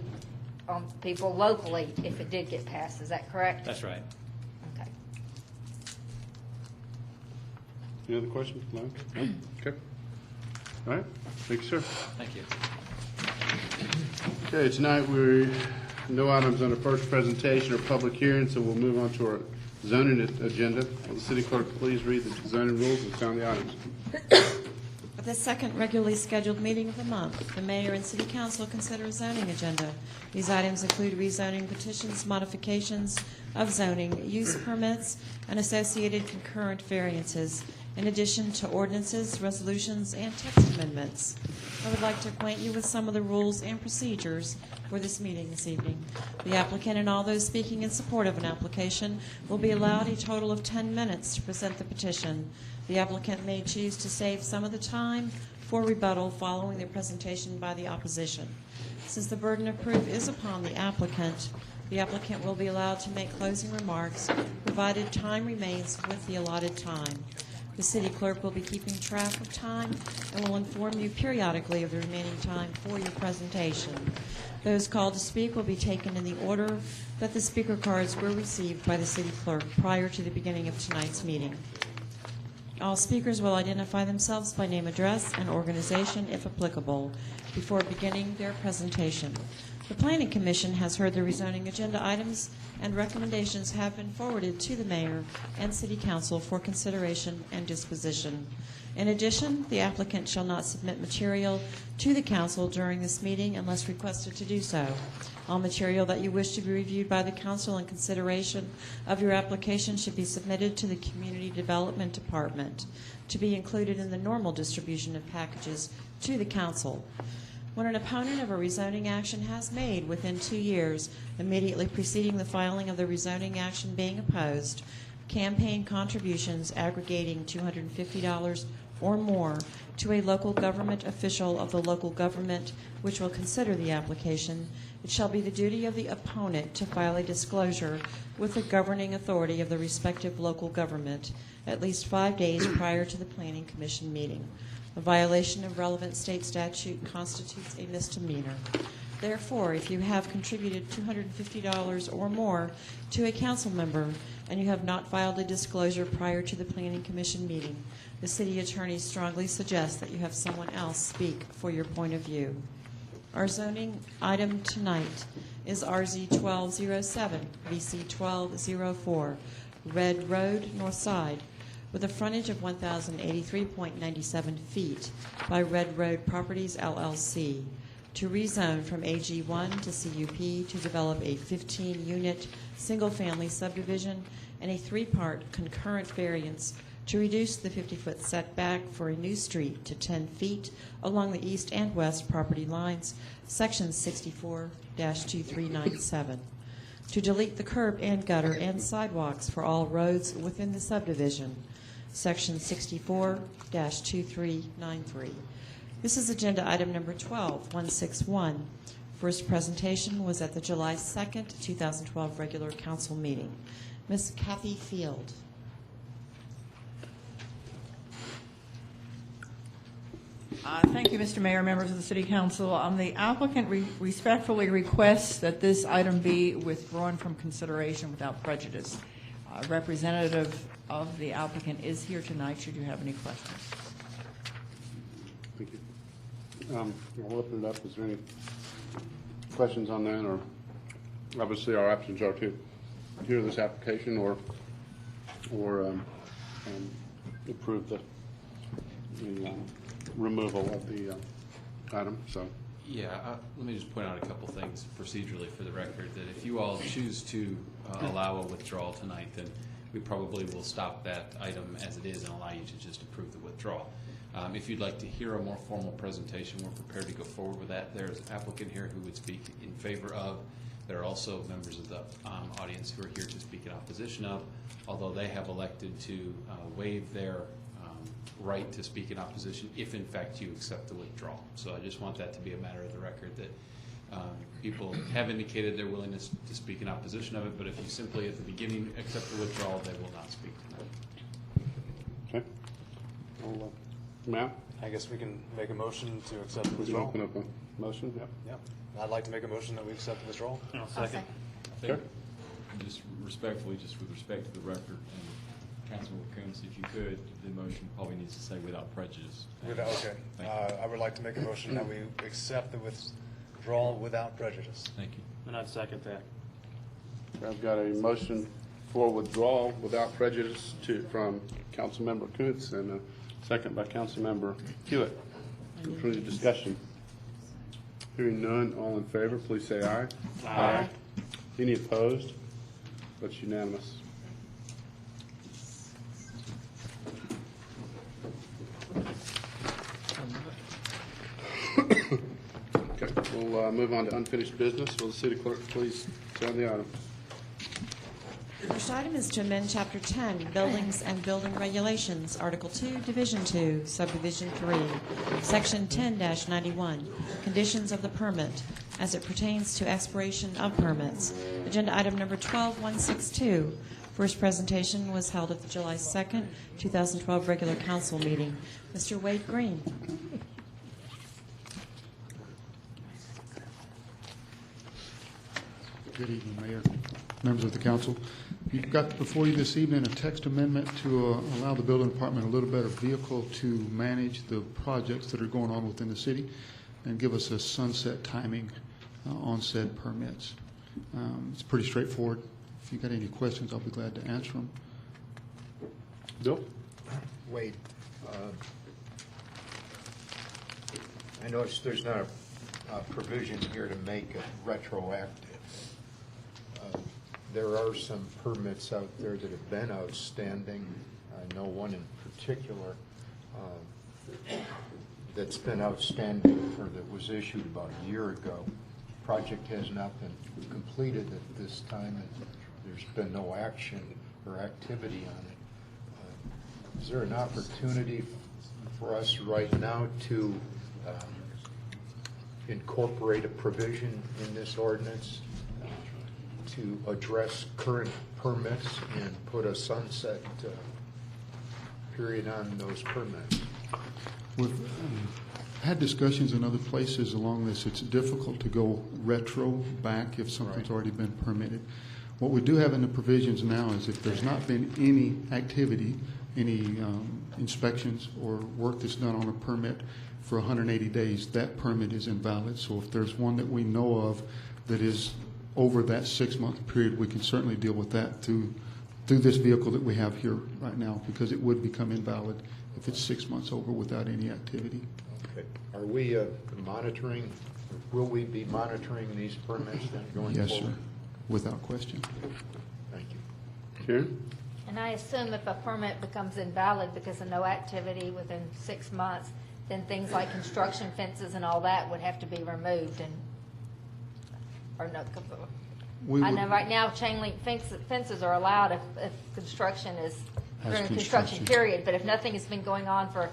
on people locally if it did get passed. Is that correct? That's right. Okay. Any other questions? No? Okay. All right, thank you, sir. Thank you. Okay, tonight no items on the first presentation or public hearing, so we'll move on to our zoning agenda. Will the city clerk please read the zoning rules and sound the items? At the second regularly scheduled meeting of the month, the mayor and city council consider a zoning agenda. These items include rezoning petitions, modifications of zoning, use permits, and associated concurrent variances, in addition to ordinances, resolutions, and text amendments. I would like to acquaint you with some of the rules and procedures for this meeting this evening. The applicant and all those speaking in support of an application will be allowed a total of 10 minutes to present the petition. The applicant may choose to save some of the time for rebuttal following the presentation by the opposition. Since the burden of proof is upon the applicant will be allowed to make closing remarks, provided time remains with the allotted time. The city clerk will be keeping track of time and will inform you periodically of the remaining time for your presentation. Those called to speak will be taken in the order that the speaker cards were received by the city clerk prior to the beginning of tonight's meeting. All speakers will identify themselves by name, address, and organization, if applicable, before beginning their presentation. The Planning Commission has heard the rezoning agenda items, and recommendations have been forwarded to the mayor and city council for consideration and disposition. In addition, the applicant shall not submit material to the council during this meeting unless requested to do so. All material that you wish to be reviewed by the council in consideration of your application should be submitted to the Community Development Department to be included in the normal distribution of packages to the council. When an opponent of a rezoning action has made within 2 years, immediately preceding the filing of the rezoning action being opposed, campaign contributions aggregating $250 or more to a local government official of the local government which will consider the application, it shall be the duty of the opponent to file a disclosure with the governing authority of the respective local government at least 5 days prior to the Planning Commission meeting. A violation of relevant state statute constitutes a misdemeanor. Therefore, if you have contributed $250 or more to a council member and you have not filed a disclosure prior to the Planning Commission meeting, the city attorney strongly suggests that you have someone else speak for your point of view. Our zoning item tonight is RZ 1207, BC 1204, Red Road, North Side, with a frontage of 1,083.97 feet by Red Road Properties, LLC, to rezone from AG1 to CUP to develop a 15-unit single-family subdivision and a 3-part concurrent variance to reduce the 50-foot setback for a new street to 10 feet along the east and west property lines, Section 64-2397. To delete the curb and gutter and sidewalks for all roads within the subdivision, Section 64-2393. This is agenda item number 12161. First presentation was at the July 2nd, 2012 regular council meeting. Ms. Kathy Field. Thank you, Mr. Mayor, members of the City Council. The applicant respectfully requests that this item be withdrawn from consideration without prejudice. Representative of the applicant is here tonight, should you have any questions. Thank you. I'll open it up. Is there any questions on that, or obviously our options are to hear this application or approve the removal of the item, so. Yeah, let me just point out a couple things procedurally for the record, that if you all choose to allow a withdrawal tonight, then we probably will stop that item as it is and allow you to just approve the withdrawal. If you'd like to hear a more formal presentation, we're prepared to go forward with that. There's an applicant here who would speak in favor of. There are also members of the audience who are here to speak in opposition of, although they have elected to waive their right to speak in opposition if in fact you accept the withdrawal. So I just want that to be a matter of the record, that people have indicated their willingness to speak in opposition of it, but if you simply at the beginning accept the withdrawal, they will not speak tonight. Okay. Matt? I guess we can make a motion to accept the We can withdrawal. open up a motion, yep. Yep. I'd like to make a motion that we accept the withdrawal. I'll second. Okay. Just respectfully, just with respect to the record, and Councilman Coons, if you could, the motion probably needs to say without prejudice. Okay. Thank I would like to make a motion that we accept the withdrawal without prejudice. Thank you. And I'd second that. I've got a motion for withdrawal without prejudice from Councilmember Kuntz and a second by Councilmember Hewitt. Further discussion? Hearing none, all in favor, please say aye. Aye. Any opposed? That's unanimous. Okay, we'll move on to unfinished business. Will the city clerk please turn the item? The first item is to amend Chapter 10, Buildings and Building Regulations, Article 2, Division 2, Subdivision 3, Section 10-91, Conditions of the Permit, as it pertains to expiration of permits. Agenda item number 12162. First presentation was held at the July 2nd, 2012 regular council meeting. Mr. Wade Green. Good evening, Mayor, members of the council. You've got before you this evening a text amendment to allow the building department a little better vehicle to manage the projects that are going on within the city and give us a sunset timing on said permits. It's pretty straightforward. If you've got any questions, I'll be glad to answer them. Bill? Wade, I noticed there's not a provision here to make it retroactive. There are some permits out there that have been outstanding. I know one in particular that's been outstanding that was issued about a year ago. Project has not been completed at this time, and there's been no action or activity on it. Is there an opportunity for us right now to incorporate a provision in this ordinance to address current permits and put a sunset period on those permits? We've had discussions in other places along this. It's difficult to go retro back if something's already been permitted. What we do have in the provisions now is if there's not been any activity, any inspections or work that's done on a permit for 180 days, that permit is invalid. So if there's one that we know of that is over that 6-month period, we can certainly deal with that through this vehicle that we have here right now, because it would become invalid if it's 6 months over without any activity. Okay. Are we monitoring, will we be monitoring these permits then going forward? Yes, sir, without question. Thank you. Karen? And I assume if a permit becomes invalid because of no activity within 6 months, then things like construction fences and all that would have to be removed and, or no. I know right now chain link fences are allowed if construction is during a construction period, but if nothing has been going on for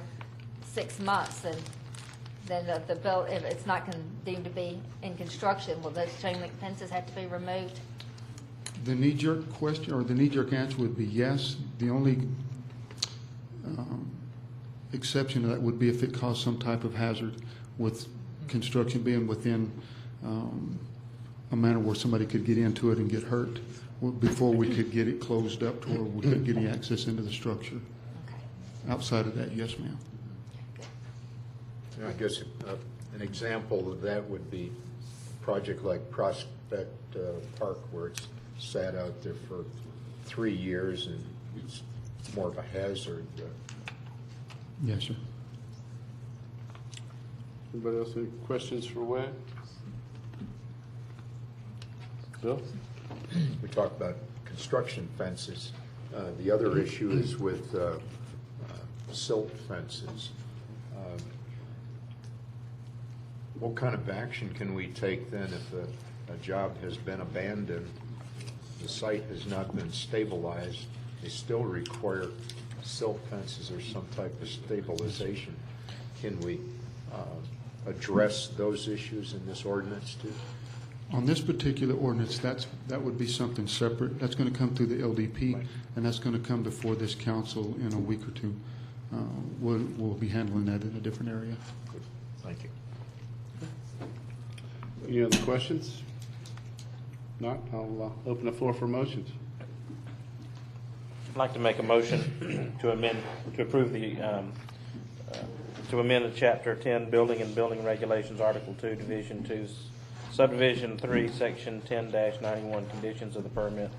6 months, then the bill, if it's not deemed to be in construction, will those chain link fences have to be removed? The knee-jerk question, or the knee-jerk answer would be yes. The only exception to that would be if it caused some type of hazard, with construction being within a manner where somebody could get into it and get hurt before we could get it closed up to where we couldn't get any access into the structure. Okay. Outside of that, yes, ma'am. I guess An example of that would be a project like Prospect Park, where it's sat out there for 3 years and it's more of a hazard. Yes, sir. Anybody else any questions for Wade? Bill? We talked about construction fences. The other issue is with silt fences. What kind of action can we take then if a job has been abandoned, the site has not been stabilized, they still require silt fences or some type of stabilization? Can we address those issues in this ordinance too? On this particular ordinance, that would be something separate. That's going to come through the LDP, Right. and that's going to come before this council in a week or two. We'll be handling that in a different area. Good. Thank you. Any other questions? Not, I'll open the floor for motions. I'd like to make a motion to approve the, to amend the Chapter 10 Building and Building Regulations, Article 2, Division 2, Subdivision 3, Section 10-91, Conditions of the Permit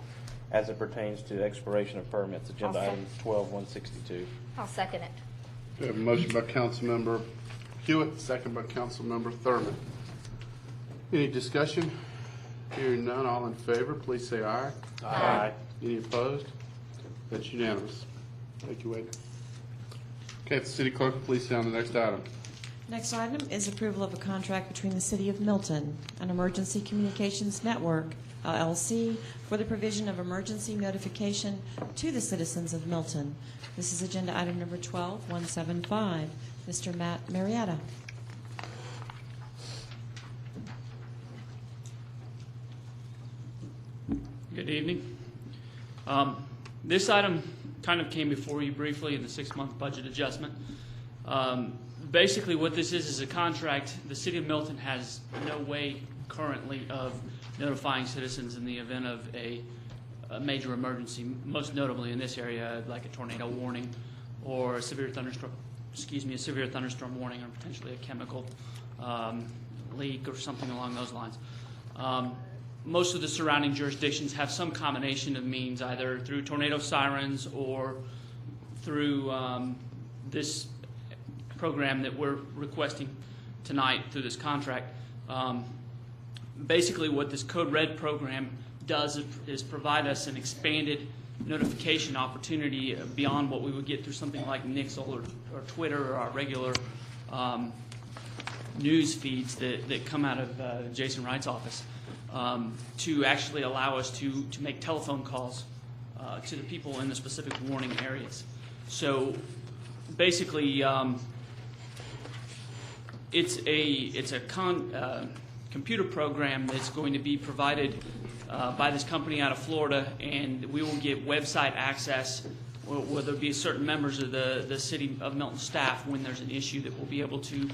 as it pertains to expiration of permits, Agenda Item 12-162. I'll second it. We have a motion by Councilmember Hewitt, second by Councilmember Thurman. Any discussion? Hearing none, all in favor, please say aye. Aye. Any opposed? That's unanimous. Thank you, Wade. Okay, if the city clerk will please sound the next item. Next item is approval of a contract between the City of Milton and Emergency Communications Network, LLC, for the provision of emergency notification to the citizens of Milton. This is agenda item number 12175. Mr. Matt Marietta. Good evening. This item kind of came before you briefly in the 6-month budget adjustment. Basically what this is a contract. The City of Milton has no way currently of notifying citizens in the event of a major emergency, most notably in this area like a tornado warning or a severe thunderstorm, warning or potentially a chemical leak or something along those lines. Most of the surrounding jurisdictions have some combination of means, either through tornado sirens or through this program that we're requesting tonight through this contract. Basically what this Code Red program does is provide us an expanded notification opportunity beyond what we would get through something like Nixle or Twitter or our regular news feeds that come out of Jason Wright's office, to actually allow us to make telephone calls to the people in the specific warning areas. So basically, it's a computer program that's going to be provided by this company out of Florida, and we will get website access, where there'll be certain members of the City of Milton staff when there's an issue that will be able to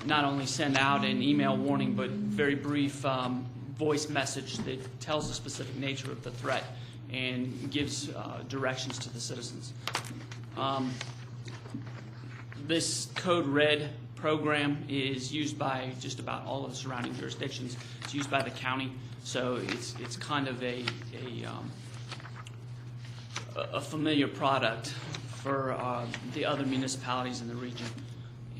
not only send out an email warning, but very brief voice message that tells the specific nature of the threat and gives directions to the citizens. This Code Red program is used by just about all of the surrounding jurisdictions. It's used by the county, so it's kind of a familiar product for the other municipalities in the region,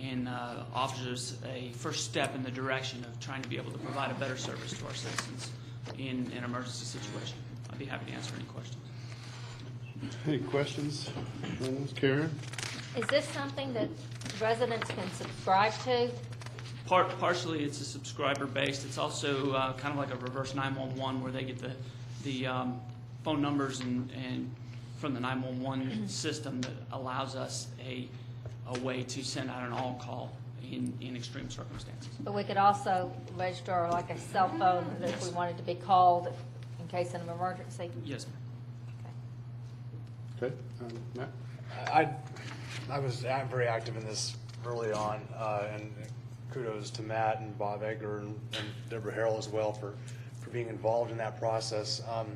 and offers a first step in the direction of trying to be able to provide a better service to our citizens in an emergency situation. I'd be happy to answer any questions. Any questions? Karen? Is this something that residents can subscribe to? Partially, it's a subscriber-based. It's also kind of like a reverse 911 where they get the phone numbers and from the 911 system that allows us a way to send out an all-call in extreme circumstances. But we could also register like a cell phone that if we wanted to be called in case of an emergency? Yes, ma'am. Okay. Matt? I was very active in this early on, and kudos to Matt and Bob Edgar and Deborah Harrell as well for being involved in that process. A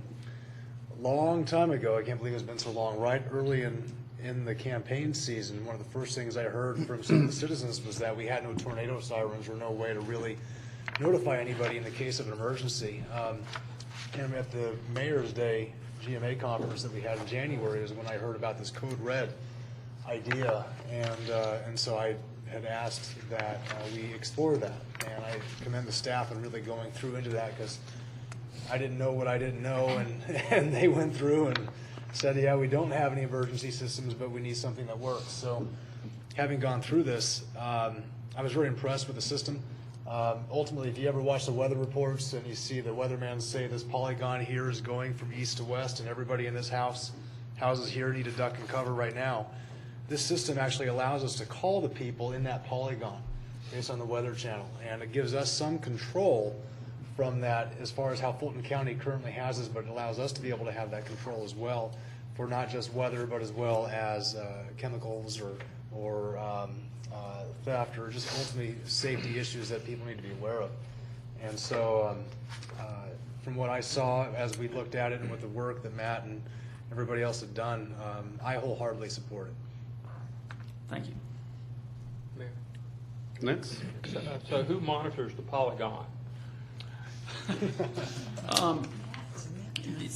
long time ago, I can't believe it's been so long, right early in in the campaign season, one of the first things I heard from some of the citizens was that we had no tornado sirens or no way to really notify anybody in the case of an emergency. And at the Mayor's Day GMA conference that we had in January is when I heard about this Code Red idea, and so I had asked that we explore that, and I commend the staff on really going through into that, because I didn't know what I didn't know, and they went through and said, yeah, we don't have any emergency systems, but we need something that works. So having gone through this, I was very impressed with the system. Ultimately, if you ever watch the weather reports and you see the weatherman say this polygon here is going from east to west and everybody in this houses here need to duck and cover right now, this system actually allows us to call the people in that polygon based on the Weather Channel, and it gives us some control from that as far as how Fulton County currently has this, but it allows us to be able to have that control as well for not just weather, but as well as chemicals or theft, or just ultimately safety issues that people need to be aware of. And so from what I saw as we looked at it and with the work that Matt and everybody else had done, I wholeheartedly support it. Thank you. Mayor. Next. So who monitors the polygon?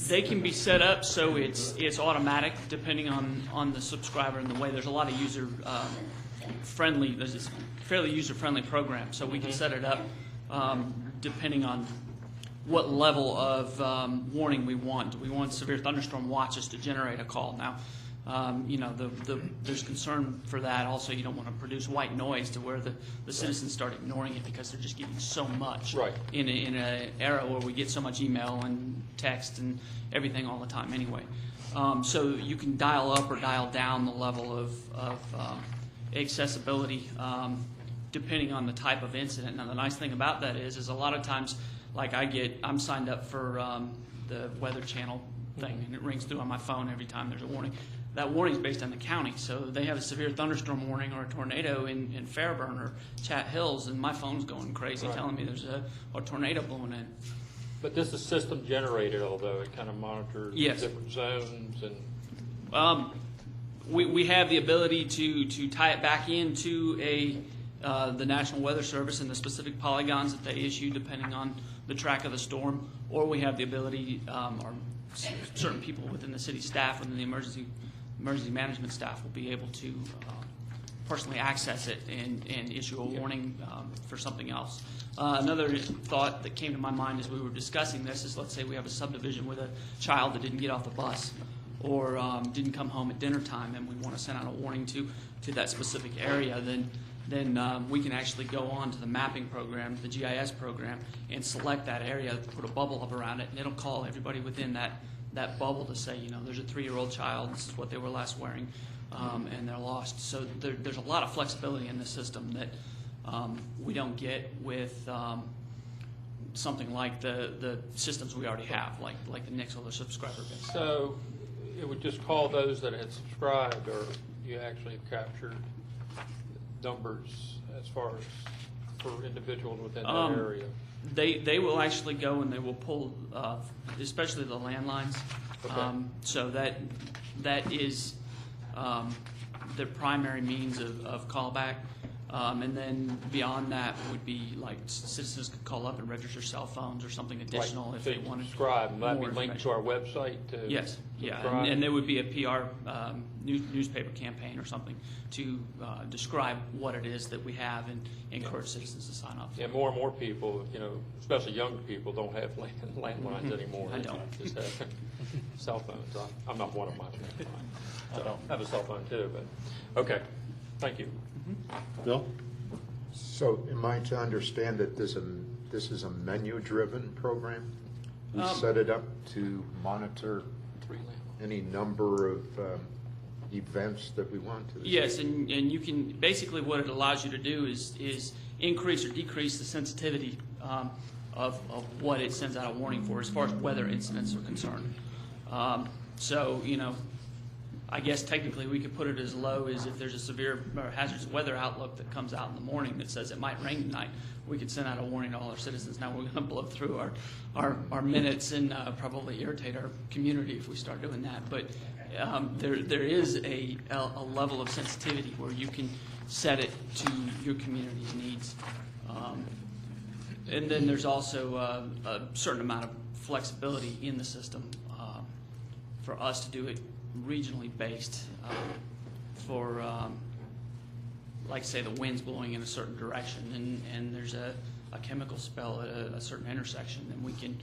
They can be set up so it's automatic depending on the subscriber and the way. There's a lot of user friendly. There's this fairly user friendly program, so we can set it up depending on what level of warning we want. Do we want severe thunderstorm watches to generate a call? Now, there's concern for that. Also, you don't want to produce white noise to where the citizens start ignoring it because they're just getting so much in an era where we get so much email and text and everything all the time anyway. So you can dial up or dial down the level of accessibility depending on the type of incident. Now, the nice thing about that is a lot of times, like I'm signed up for the Weather Channel thing, and it rings through on my phone every time there's a warning. That warning is based on the county, so they have a severe thunderstorm warning or a tornado in Fairburn or Chat Hills, and my phone's going crazy telling me there's a tornado blowing in. But this is system generated, although it kind of monitors different zones and. We have the ability to tie it back into the National Weather Service and the specific polygons that they issue depending on the track of the storm, or we have the ability, or certain people within the city staff, within the emergency management staff will be able to personally access it and issue a warning for something else. Another thought that came to my mind as we were discussing this is, let's say we have a subdivision with a child that didn't get off the bus or didn't come home at dinner time, and we want to send out a warning to that specific area, then we can actually go on to the mapping program, the GIS program, and select that area, put a bubble up around it, and it'll call everybody within that bubble to say, there's a 3-year-old child, this is what they were last wearing, and they're lost. So there's a lot of flexibility in the system that we don't get with something like the systems we already have, like the Nixle or subscriber base. So it would just call those that had subscribed, or you actually captured numbers as far as for individuals within that area? They will actually go and they will pull, especially the landlines. Okay. So that is their primary means of callback. And then beyond that would be like citizens could call up and register cell phones or something additional if they wanted. Subscribe, and that'd be linked to our website to Yes, yeah, and there would be a PR newspaper campaign or something to describe what it is that we have and encourage citizens to sign up. Yeah, more and more people, especially younger people, don't have landlines anymore. I don't. Just have cell phones. I'm not one of mine. I don't have a cell phone too, but okay. Thank you. Bill? So am I to understand that this is a menu-driven program? We set it up to monitor any number of events that we want to. Yes, and you can, basically what it allows you to do is increase or decrease the sensitivity of what it sends out a warning for as far as weather incidents are concerned. So, I guess technically we could put it as low as if there's a severe or hazardous weather outlook that comes out in the morning that says it might rain tonight, we could send out a warning to all our citizens. Now we're going to blow through our minutes and probably irritate our community if we start doing that. But there is a level of sensitivity where you can set it to your community's needs. And then there's also a certain amount of flexibility in the system for us to do it regionally based for, like say, the wind's blowing in a certain direction and there's a chemical spill at a certain intersection, then we can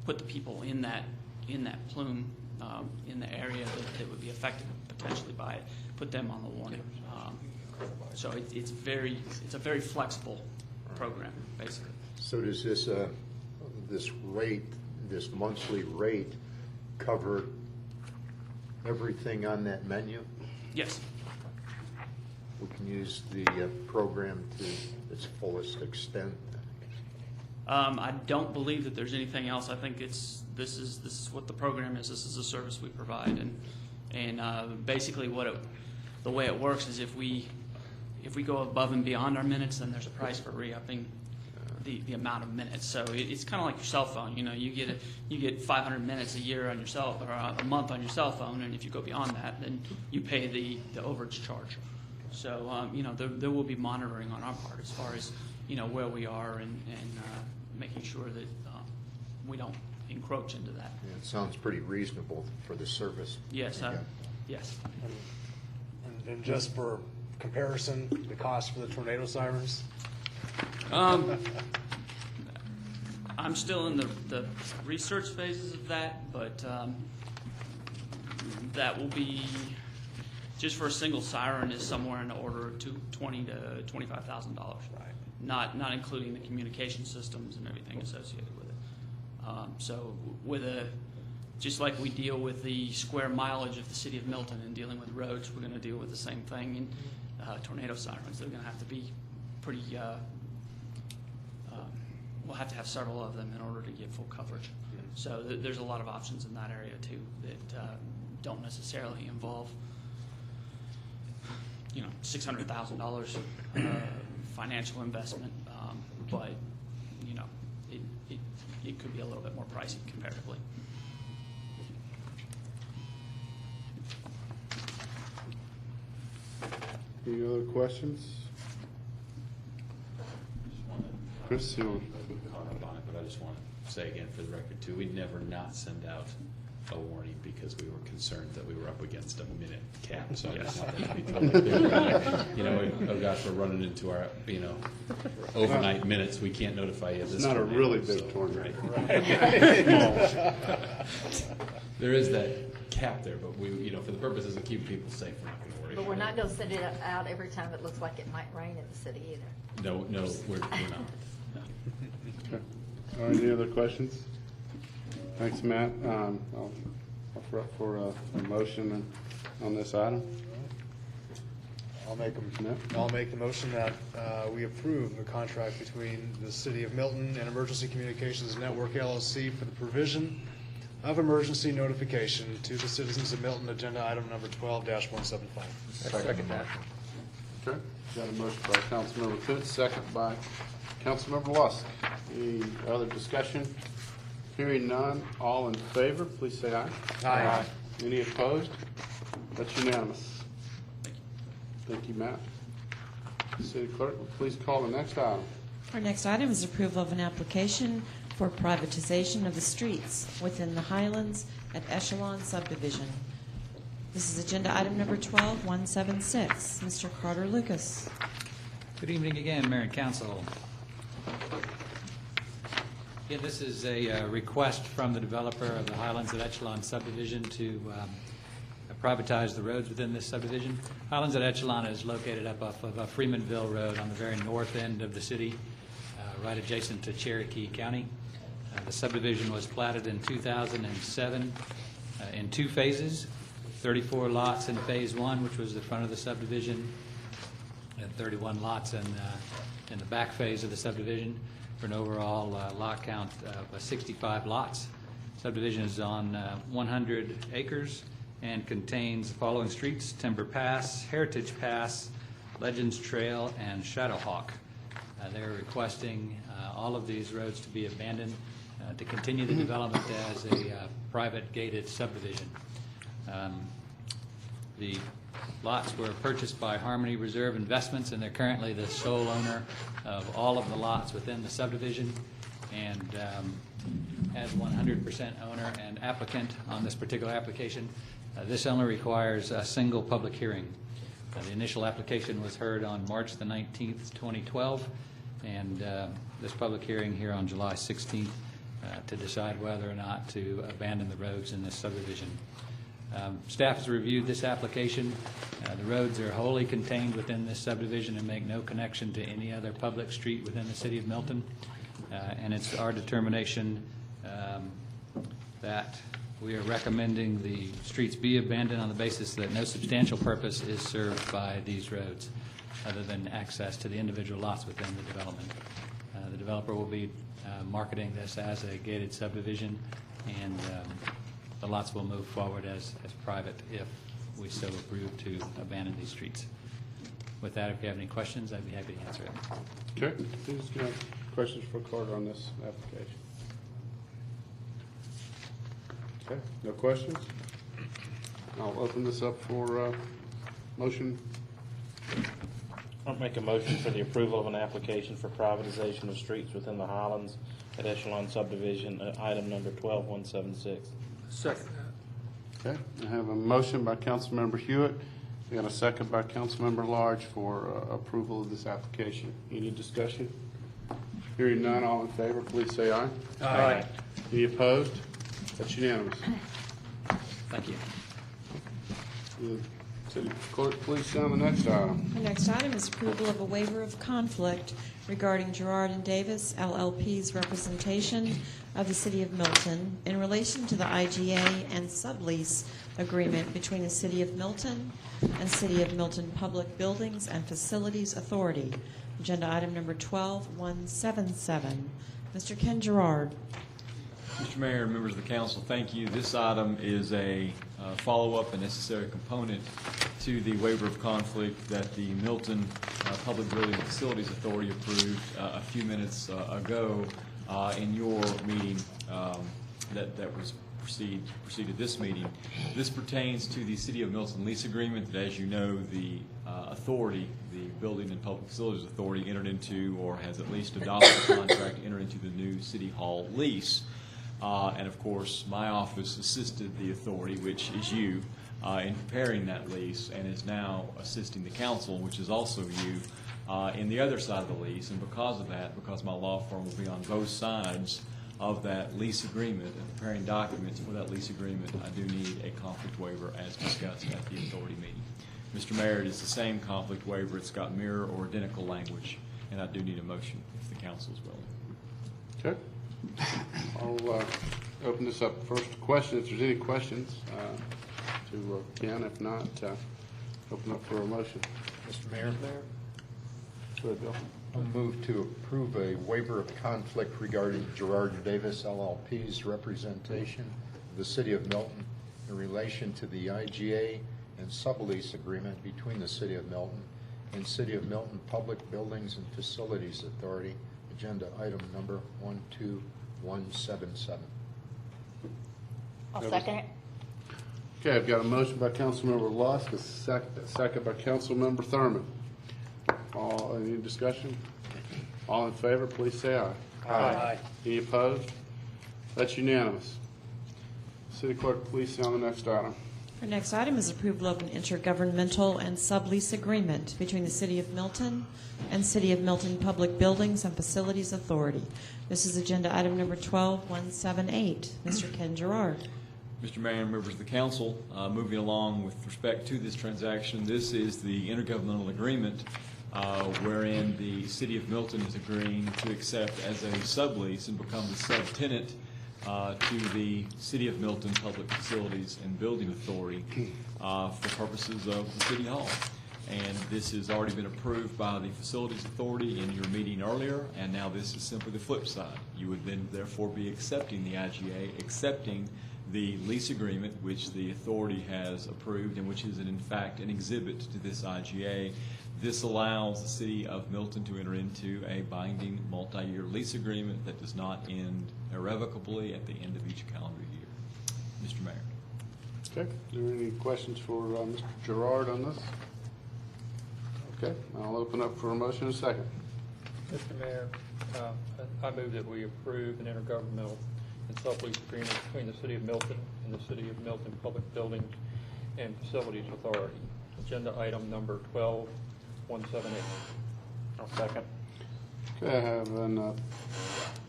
put the people in that plume in the area that would be affected potentially by it, put them on the warning. So it's a very flexible program, basically. So does this rate, this monthly rate, cover everything on that menu? Yes. We can use the program to its fullest extent. I don't believe that there's anything else. I think this is what the program is. This is a service we provide, and basically the way it works is if we go above and beyond our minutes, then there's a price for re-upping the amount of minutes. So it's kind of like your cell phone. You know, you get 500 minutes a year on your cell, or a month on your cell phone, and if you go beyond that, then you pay the overage charge. So you know, there will be monitoring on our part as far as, you know, where we are and making sure that we don't encroach into that. Yeah, it sounds pretty reasonable for the service. Yes. Yes. And just for comparison, the cost for the tornado sirens? I'm still in the research phases of that, but that will be, just for a single siren, is somewhere in the order of $20,000 to $25,000. Right. Not including the communication systems and everything associated with it. So just like we deal with the square mileage of the city of Milton and dealing with roads, we're going to deal with the same thing in tornado sirens. They're going to have to be pretty, we'll have to have several of them in order to get full coverage. So there's a lot of options in that area too that don't necessarily involve, you know, $600,000 financial investment, but you know, it could be a little bit more pricey comparatively. Any other questions? Chris, you want to comment on it, but I just want to say again for the record too, we'd never not send out a warning because we were concerned that we were up against a minute cap. So I just want that to be totally clear. You know, oh gosh, we're running into our, you know, overnight minutes. We can't notify you of this. It's not tornado, a really big tornado. Right. There is that cap there, but we, you know, for the purposes of keeping people safe, we're not going to worry. But we're not going to send it out every time it looks like it might rain in the city either. No, we're not. No. Okay. All right, any other questions? Thanks, Matt. I'll offer up for a motion on this item. I'll make the motion that we approve the contract between the City of Milton and Emergency Communications Network LLC for the provision of emergency notification to the citizens of Milton, agenda item number 12-175. Second that. Okay. Got a motion by Councilmember Pitts, second by Councilmember Lusk. Any other discussion? Hearing none, all in favor, please say aye. Aye. Any opposed? That's unanimous. Thank you, Matt. City Clerk, will please call the next item. Our next item is approval of an application for privatization of the streets within the Highlands at Echelon subdivision. This is agenda item number 12176. Mr. Carter Lucas. Good evening again, Mayor and Council. Yeah, this is a request from the developer of the Highlands at Echelon subdivision to privatize the roads within this subdivision. Highlands at Echelon is located up off of Freemanville Road on the very north end of the city, right adjacent to Cherokee County. The subdivision was platted in 2007 in two phases, 34 lots in phase one, which was the front of the subdivision, and 31 lots in the back phase of the subdivision, for an overall lot count of 65 lots. Subdivision is on 100 acres and contains the following streets: Timber Pass, Heritage Pass, Legends Trail, and Shadowhawk. They're requesting all of these roads to be abandoned to continue the development as a private gated subdivision. The lots were purchased by Harmony Reserve Investments, and they're currently the sole owner of all of the lots within the subdivision, and as 100% owner and applicant on this particular application, this only requires a single public hearing. The initial application was heard on March the 19th, 2012, and this public hearing here on July 16th to decide whether or not to abandon the roads in this subdivision. Staff has reviewed this application. The roads are wholly contained within this subdivision and make no connection to any other public street within the city of Milton. And it's our determination that we are recommending the streets be abandoned on the basis that no substantial purpose is served by these roads other than access to the individual lots within the development. The developer will be marketing this as a gated subdivision, and the lots will move forward as private if we so approve to abandon these streets. With that, if you have any questions, I'd be happy to answer it. Okay. Please, questions for Carter on this application? Okay, no questions? I'll open this up for motion. I'll make a motion for the approval of an application for privatization of streets within the Highlands at Echelon subdivision, item number 12176. Second that. Okay, I have a motion by Councilmember Hewitt and a second by Councilmember Large for approval of this application. Any discussion? Hearing none, all in favor, please say aye. Aye. Any opposed? That's unanimous. Thank you. City Clerk, please sign the next item. The next item is approval of a waiver of conflict regarding Gerard and Davis LLP's representation of the City of Milton in relation to the IGA and sublease agreement between the City of Milton and City of Milton Public Buildings and Facilities Authority. Agenda item number 12177. Mr. Ken Gerard. Mr. Mayor, members of the council, thank you. This item is a follow-up and necessary component to the waiver of conflict that the Milton Public Building and Facilities Authority approved a few minutes ago in your meeting that was preceded this meeting. This pertains to the City of Milton lease agreement that, as you know, the authority, the Building and Public Facilities Authority, entered into, or has at least adopted a contract to enter into the new City Hall lease. And of course, my office assisted the authority, which is you, in preparing that lease, and is now assisting the council, which is also you, in the other side of the lease. And because of that, because my law firm will be on both sides of that lease agreement and preparing documents for that lease agreement, I do need a conflict waiver as discussed at the authority meeting. Mr. Mayor, it is the same conflict waiver. It's got mirror or identical language, and I do need a motion if the council is willing. Okay. I'll open this up first to questions. If there's any questions to Ken, if not, open up for a motion. Mr. Mayor? Go ahead, Bill. I'll move to approve a waiver of conflict regarding Gerard Davis LLP's representation of the City of Milton in relation to the IGA and sublease agreement between the City of Milton and City of Milton Public Buildings and Facilities Authority, agenda item number 12177. I'll second it. Okay, I've got a motion by Councilmember Lusk, a second by Councilmember Thurman. Any discussion? All in favor, please say aye. Aye. Any opposed? That's unanimous. City Clerk, please sign the next item. Our next item is approval of an intergovernmental and sublease agreement between the City of Milton and City of Milton Public Buildings and Facilities Authority. This is agenda item number 12178. Mr. Ken Gerard. Mr. Mayor and members of the council, moving along with respect to this transaction, this is the intergovernmental agreement wherein the City of Milton is agreeing to accept as a sublease and become the subtenant to the City of Milton Public Facilities and Building Authority for purposes of the City Hall. And this has already been approved by the Facilities Authority in your meeting earlier, and now this is simply the flip side. You would then therefore be accepting the IGA, accepting the lease agreement, which the authority has approved and which is in fact an exhibit to this IGA. This allows the city of Milton to enter into a binding multi-year lease agreement that does not end irrevocably at the end of each calendar year. Mr. Mayor. Okay, are there any questions for Mr. Gerard on this? Okay, I'll open up for a motion in a second. Mr. Mayor, I move that we approve an intergovernmental and sublease agreement between the City of Milton and the City of Milton Public Buildings and Facilities Authority. Agenda item number 12178. I'll second. Okay, I have a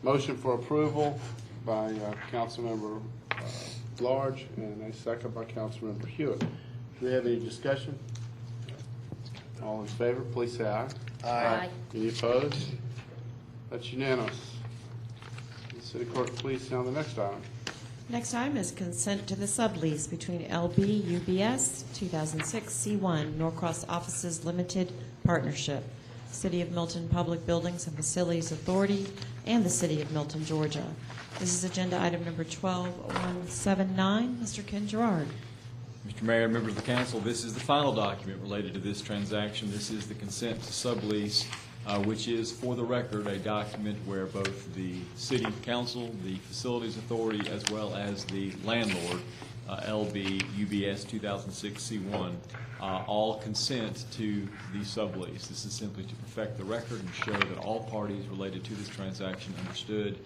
motion for approval by Councilmember Large and a second by Councilmember Hewitt. Do we have any discussion? All in favor, please say aye. Aye. Any opposed? That's unanimous. City Clerk, please sound the next item. Next item is consent to the sublease between LB UBS 2006 C1 Norcross Offices Limited Partnership, City of Milton Public Buildings and Facilities Authority, and the City of Milton, Georgia. This is agenda item number 12179. Mr. Ken Gerard. Mr. Mayor, members of the council, this is the final document related to this transaction. This is the consent to sublease, which is, for the record, a document where both the city council, the facilities authority, as well as the landlord, LB UBS 2006 C1, all consent to the sublease. This is simply to perfect the record and show that all parties related to this transaction understood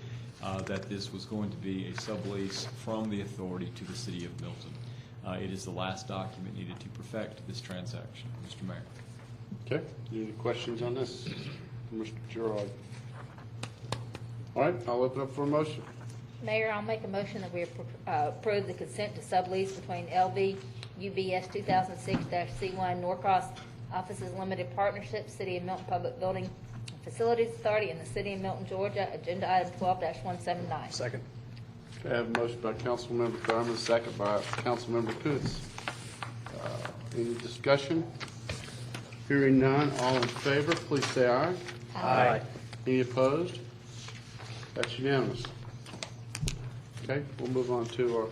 that this was going to be a sublease from the authority to the city of Milton. It is the last document needed to perfect this transaction. Mr. Mayor. Okay, any questions on this from Mr. Gerard? All right, I'll open up for a motion. Mayor, I'll make a motion that we approve the consent to sublease between LB UBS 2006-C1 Norcross Offices Limited Partnership, City of Milton Public Building Facilities Authority, and the City of Milton, Georgia. Agenda item 12-179. Second. Okay, I have a motion by Councilmember Thurman, second by Councilmember Coons. Any discussion? Hearing none, all in favor, please say aye. Aye. Any opposed? That's unanimous. Okay, we'll move on to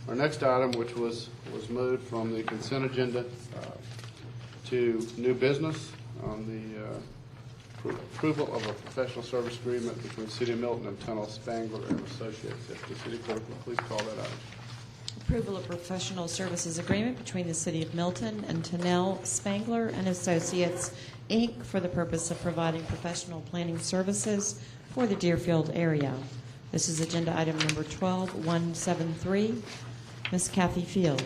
our next item, which was moved from the consent agenda to new business on the approval of a professional service agreement between the City of Milton and Tunnel Spangler and Associates. If the city clerk will please call that item. Approval of professional services agreement between the City of Milton and Tunnel Spangler and Associates, Inc. for the purpose of providing professional planning services for the Deerfield area. This is agenda item number 12173. Ms. Kathy Field.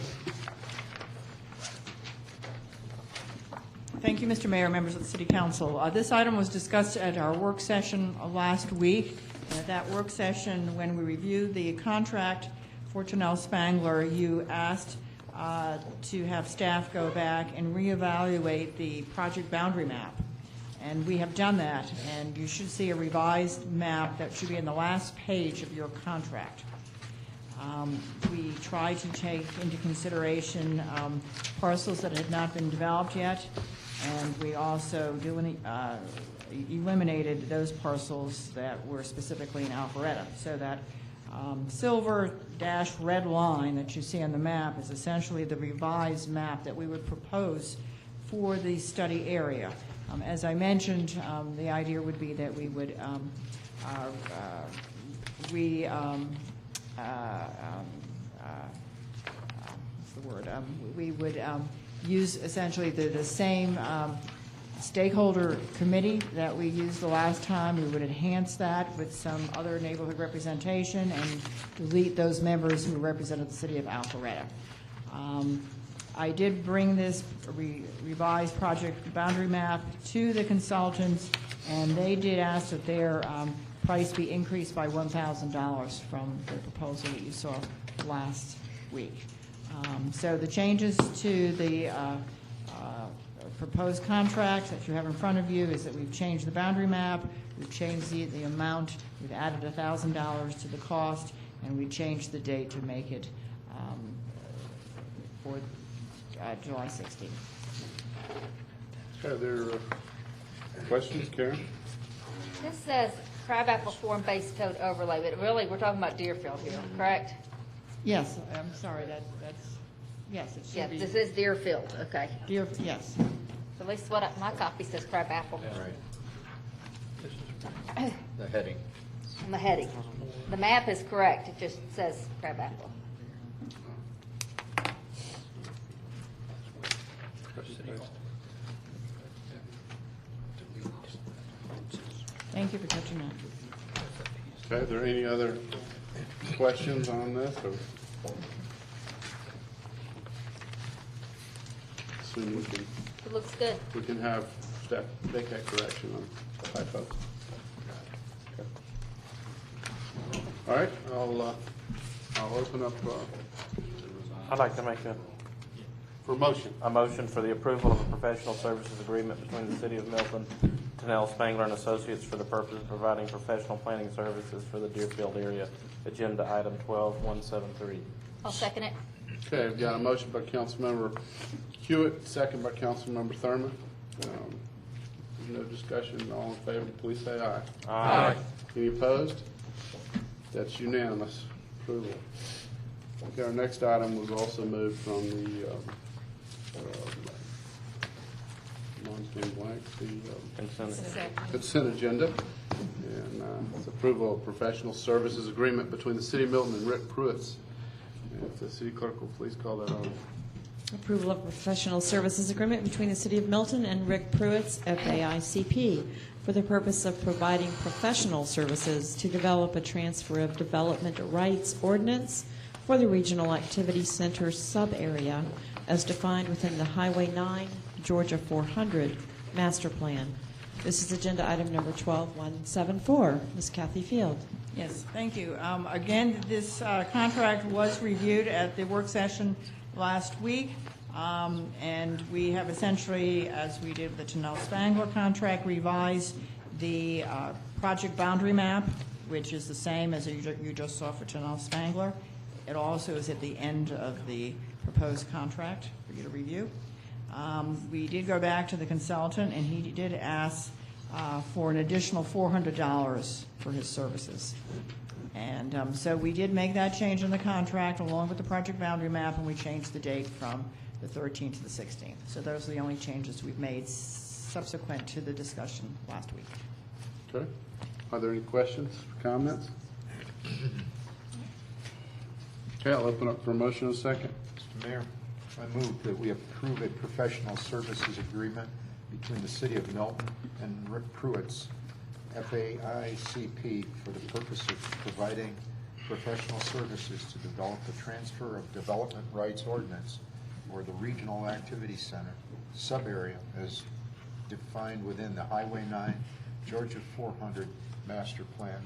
Thank you, Mr. Mayor, members of the City Council. This item was discussed at our work session last week. At that work session, when we reviewed the contract for Tunnel Spangler, you asked to have staff go back and reevaluate the project boundary map. And we have done that, and you should see a revised map that should be in the last page of your contract. We tried to take into consideration parcels that had not been developed yet, and we also eliminated those parcels that were specifically in Alpharetta, so that silver dash red line that you see on the map is essentially the revised map that we would propose for the study area. As I mentioned, the idea would be that we would we would use essentially the same stakeholder committee that we used the last time. We would enhance that with some other neighborhood representation and delete those members who represented the city of Alpharetta. I did bring this revised project boundary map to the consultants, and they did ask that their price be increased by $1,000 from the proposal that you saw last week. So the changes to the proposed contract that you have in front of you is that we've changed the boundary map, we've changed the amount, we've added $1,000 to the cost, and we changed the date to make it for July 16th. Are there questions, Karen? This says crabapple form-based code overlay, but really, we're talking about Deerfield here, correct? Yes, I'm sorry, that's, yes, it Yeah, should be. this is Deerfield, okay. Yes. So at least my copy says Crab Apple. Right. The heading. On the heading. The map is correct, it just says Crab Apple. Thank you for catching that. Okay, are there any other questions on this? Or soon It looks good. we can have staff make that correction on typo. Okay. All right, I'll open up I'd like to make for motion. a motion for the approval of a professional services agreement between the City of Milton, Tanell Spangler and Associates for the purpose of providing professional planning services for the Deerfield area. Agenda item 12173. I'll second it. Okay, I've got a motion by Councilmember Hewitt, second by Councilmember Thurman. No discussion, all in favor, please say aye. Aye. Any opposed? That's unanimous approval. Okay, our next item was also moved from the, mine's been blank, the consent agenda. And it's approval of professional services agreement between the City of Milton and Rick Pruitt's. And if the city clerk will please call that on. Approval of professional services agreement between the City of Milton and Rick Pruitt's FAICP for the purpose of providing professional services to develop a transfer of development rights ordinance for the Regional Activity Center sub-area as defined within the Highway 9, Georgia 400 Master Plan. This is agenda item number 12174. Ms. Kathy Field. Yes, thank you. Again, this contract was reviewed at the work session last week, and we have essentially, as we did with the Tanell Spangler contract, revised the project boundary map, which is the same as you just saw for Tanell Spangler. It also is at the end of the proposed contract for you to review. We did go back to the consultant, and he did ask for an additional $400 for his services. And so we did make that change in the contract along with the project boundary map, and we changed the date from the 13th to the 16th. So those are the only changes we've made subsequent to the discussion last week. Okay. Are there any questions, comments? Okay, I'll open up for a motion in a second. Mr. Mayor, I move that we approve a professional services agreement between the City of Milton and Rick Pruitt's FAICP for the purpose of providing professional services to develop the transfer of development rights ordinance for the Regional Activity Center sub-area as defined within the Highway 9, Georgia 400 Master Plan,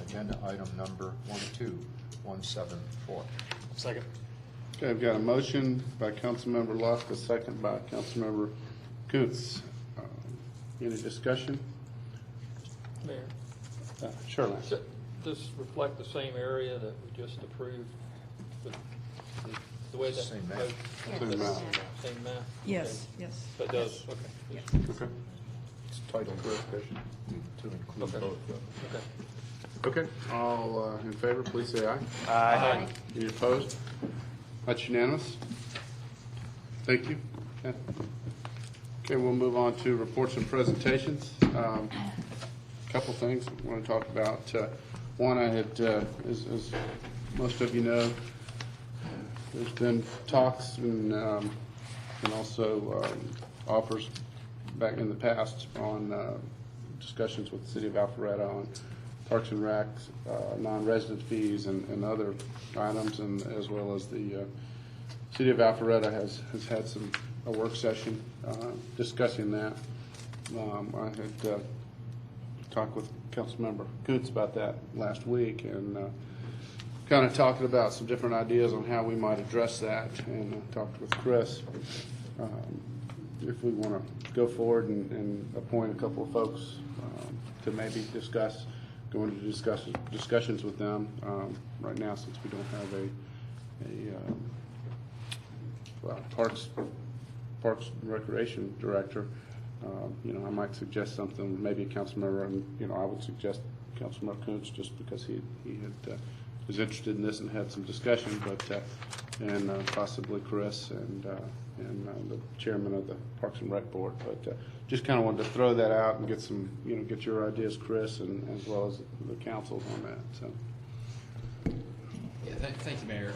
agenda item number 12174. Second. Okay, I've got a motion by Councilmember Lusk, a second by Councilmember Kuntz. Any discussion? Mayor, Sure, Lance. does this reflect the same area that we just approved? The way that. Same map. Same map. Same map? Yes, yes. So it does, okay. Yes. Okay. It's titled verification to include Okay. both. Okay. Okay, all in favor, please say aye. Aye. Any opposed? That's unanimous. Thank you. Okay, we'll move on to reports and presentations. Couple things I want to talk about. One, I had, as most of you know, there's been talks and also offers back in the past on discussions with the City of Alpharetta on Parks and Recs, non-resident fees and other items, and as well as the City of Alpharetta has had a work session discussing that. I had talked with Councilmember Kuntz about that last week, and kind of talking about some different ideas on how we might address that, and talked with Chris if we want to go forward and appoint a couple of folks to maybe go into discussions with them right now, since we don't have a Parks and Recreation Director. I might suggest something, maybe a council member, and I would suggest Councilmember Kuntz, just because he had is interested in this and had some discussion, but and possibly Chris and the chairman of the Parks and Rec Board. But just kind of wanted to throw that out and get some, get your ideas, Chris, and as well as the council's on that. So. Yeah, thank you, Mayor.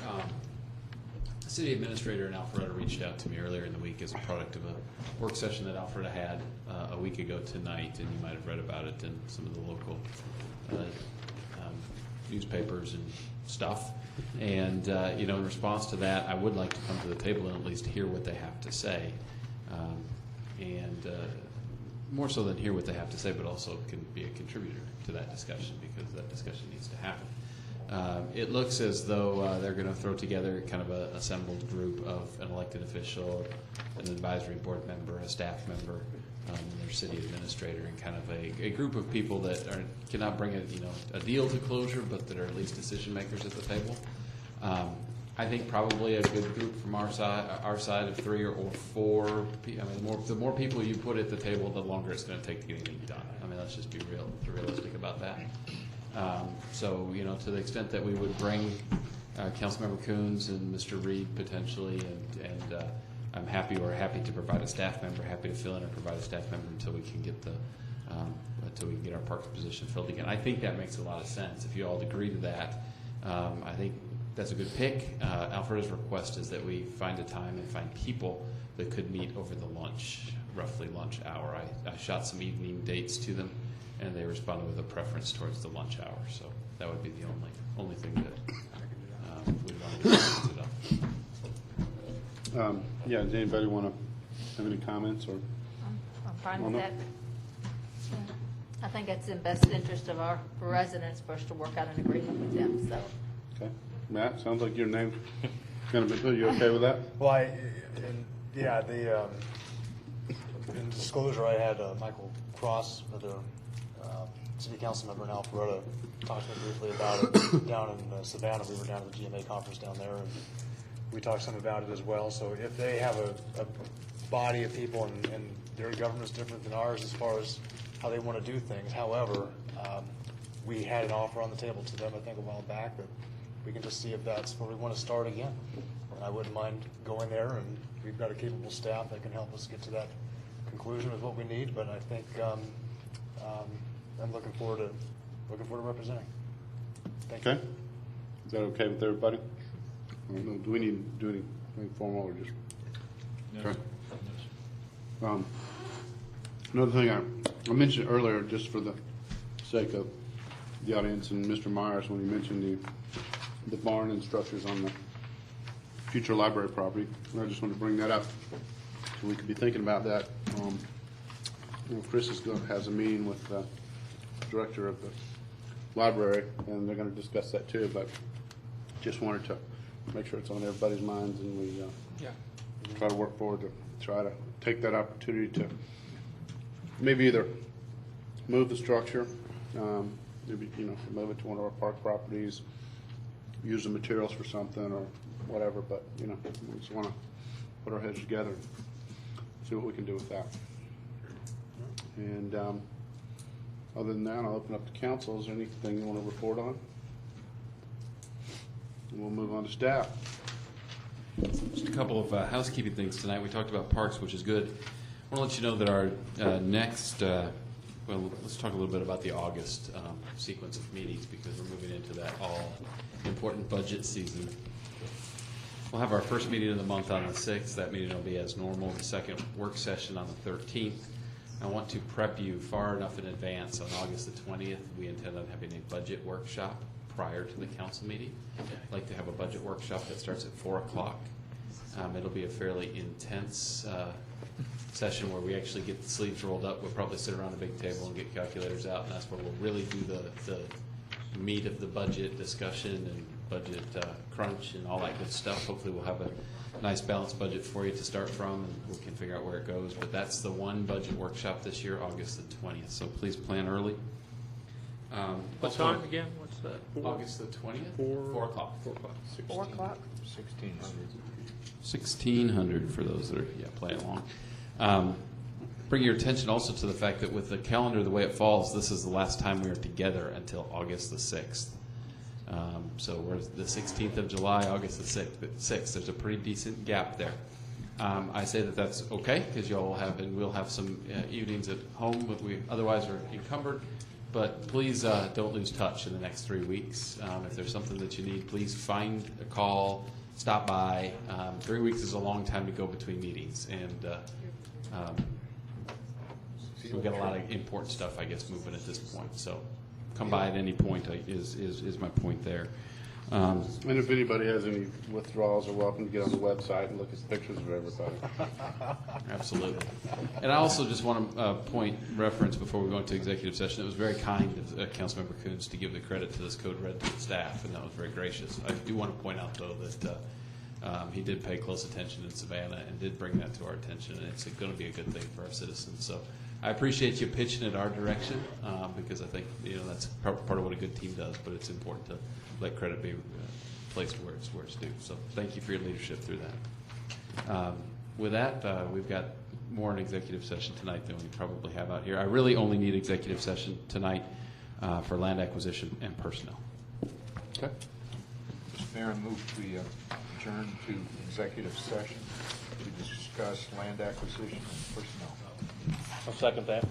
The city administrator in Alpharetta reached out to me earlier in the week as a product of a work session that Alpharetta had a week ago tonight, and you might have read about it in some of the local newspapers and stuff. And in response to that, I would like to come to the table and at least hear what they have to say, and more so than hear what they have to say, but also can be a contributor to that discussion, because that discussion needs to happen. It looks as though they're going to throw together kind of an assembled group of an elected official, an advisory board member, a staff member, and their city administrator, and kind of a group of people that cannot bring a deal to closure, but that are at least decision makers at the table. I think probably a good group from our side of 3 or 4. The more people you put at the table, the longer it's going to take to get anything done. I mean, let's just be realistic about that. So, to the extent that we would bring Councilmember Coons and Mr. Reed potentially, and I'm happy to provide a staff member, happy to fill in or provide a staff member until we can get until we can get our parks position filled again. I think that makes a lot of sense. If you all agree to that, I think that's a good pick. Alfreda's request is that we find a time and find people that could meet over the roughly lunch hour. I shot some evening dates to them, and they responded with a preference towards the lunch hour. So that would be the only thing that we'd want to set up. Does anybody want to have any comments? Or I'm fine with that. I think it's in best interest of our residents for us to work out an agreement with them. So. Okay, Matt, sounds like your name's going to be. Are you okay with that? Well, in disclosure, I had Michael Cross, the city council member in Alpharetta, talked to me briefly about it down in Savannah. We were down at the GMA conference down there, and we talked some about it as well. So if they have a body of people and their government's different than ours as far as how they want to do things. However, we had an offer on the table to them, I think, a while back, that we can just see if that's where we want to start again. And I wouldn't mind going there, and we've got a capable staff that can help us get to that conclusion with what we need. But I think I'm looking forward to representing. Thank you. Okay. Is that okay with everybody? I don't know. Do we need to do anything formal or just? No. Okay. Another thing I mentioned earlier, just for the sake of the audience and Mr. Myers, when he mentioned the barn and structures on the future library property, I just wanted to bring that up so we could be thinking about that. Chris has a meeting with the director of the library, and they're going to discuss that too. But just wanted to make sure it's on everybody's minds, and we try to work forward to try to take that opportunity to maybe either move the structure, maybe move it to one of our park properties, use the materials for something or whatever. But we just want to put our heads together and see what we can do with that. And other than that, I'll open up to council. Is there anything you want to report on? And we'll move on to staff. Just a couple of housekeeping things tonight. We talked about parks, which is good. I want to let you know that our next, let's talk a little bit about the August sequence of meetings, because we're moving into that all-important budget season. We'll have our first meeting of the month on the 6th. That meeting will be as normal. The second work session on the 13th. I want to prep you far enough in advance. On August the 20th, we intend on having a budget workshop prior to the council meeting. I'd like to have a budget workshop that starts at 4 o'clock. It'll be a fairly intense session where we actually get the sleeves rolled up. We'll probably sit around a big table and get calculators out, and that's where we'll really do the meat of the budget discussion and budget crunch and all that good stuff. Hopefully we'll have a nice balanced budget for you to start from, and we can figure out where it goes. But that's the one budget workshop this year, August the 20th. So please plan early. What time again? What's that? August the 20th? 4 o'clock. 4 o'clock. 1600 for those that are playing along. Bring your attention also to the fact that with the calendar the way it falls, this is the last time we are together until August the 6th. So we're the 16th of July, August the 6th. There's a pretty decent gap there. I say that that's okay because y'all have, and we'll have some evenings at home, but we otherwise are encumbered. But please don't lose touch in the next 3 weeks. If there's something that you need, please find a call, stop by. 3 weeks is a long time to go between meetings, and we've got a lot of important stuff, I guess, moving at this point. So come by at any point is my point there. And if anybody has any withdrawals, they're welcome to get on the website and look at pictures of everybody. Absolutely. And I also just want to point reference before we go into executive session. It was very kind of Councilmember Coons to give the credit to this code red to the staff, and that was very gracious. I do want to point out, though, that he did pay close attention in Savannah and did bring that to our attention, and it's going to be a good thing for our citizens. So I appreciate you pitching it our direction because I think that's part of what a good team does, but it's important to let credit be placed where it's due. So thank you for your leadership through that. With that, we've got more in executive session tonight than we probably have out here. I really only need executive session tonight for land acquisition and personnel. Okay. Mr. Mayor, I move we adjourn to executive session to discuss land acquisition and personnel. I'll second that.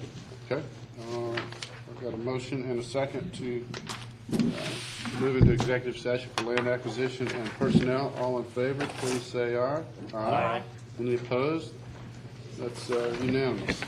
Okay. I've got a motion and a second to move into executive session for land acquisition and personnel. All in favor, please say aye. Aye. Any opposed? That's unanimous.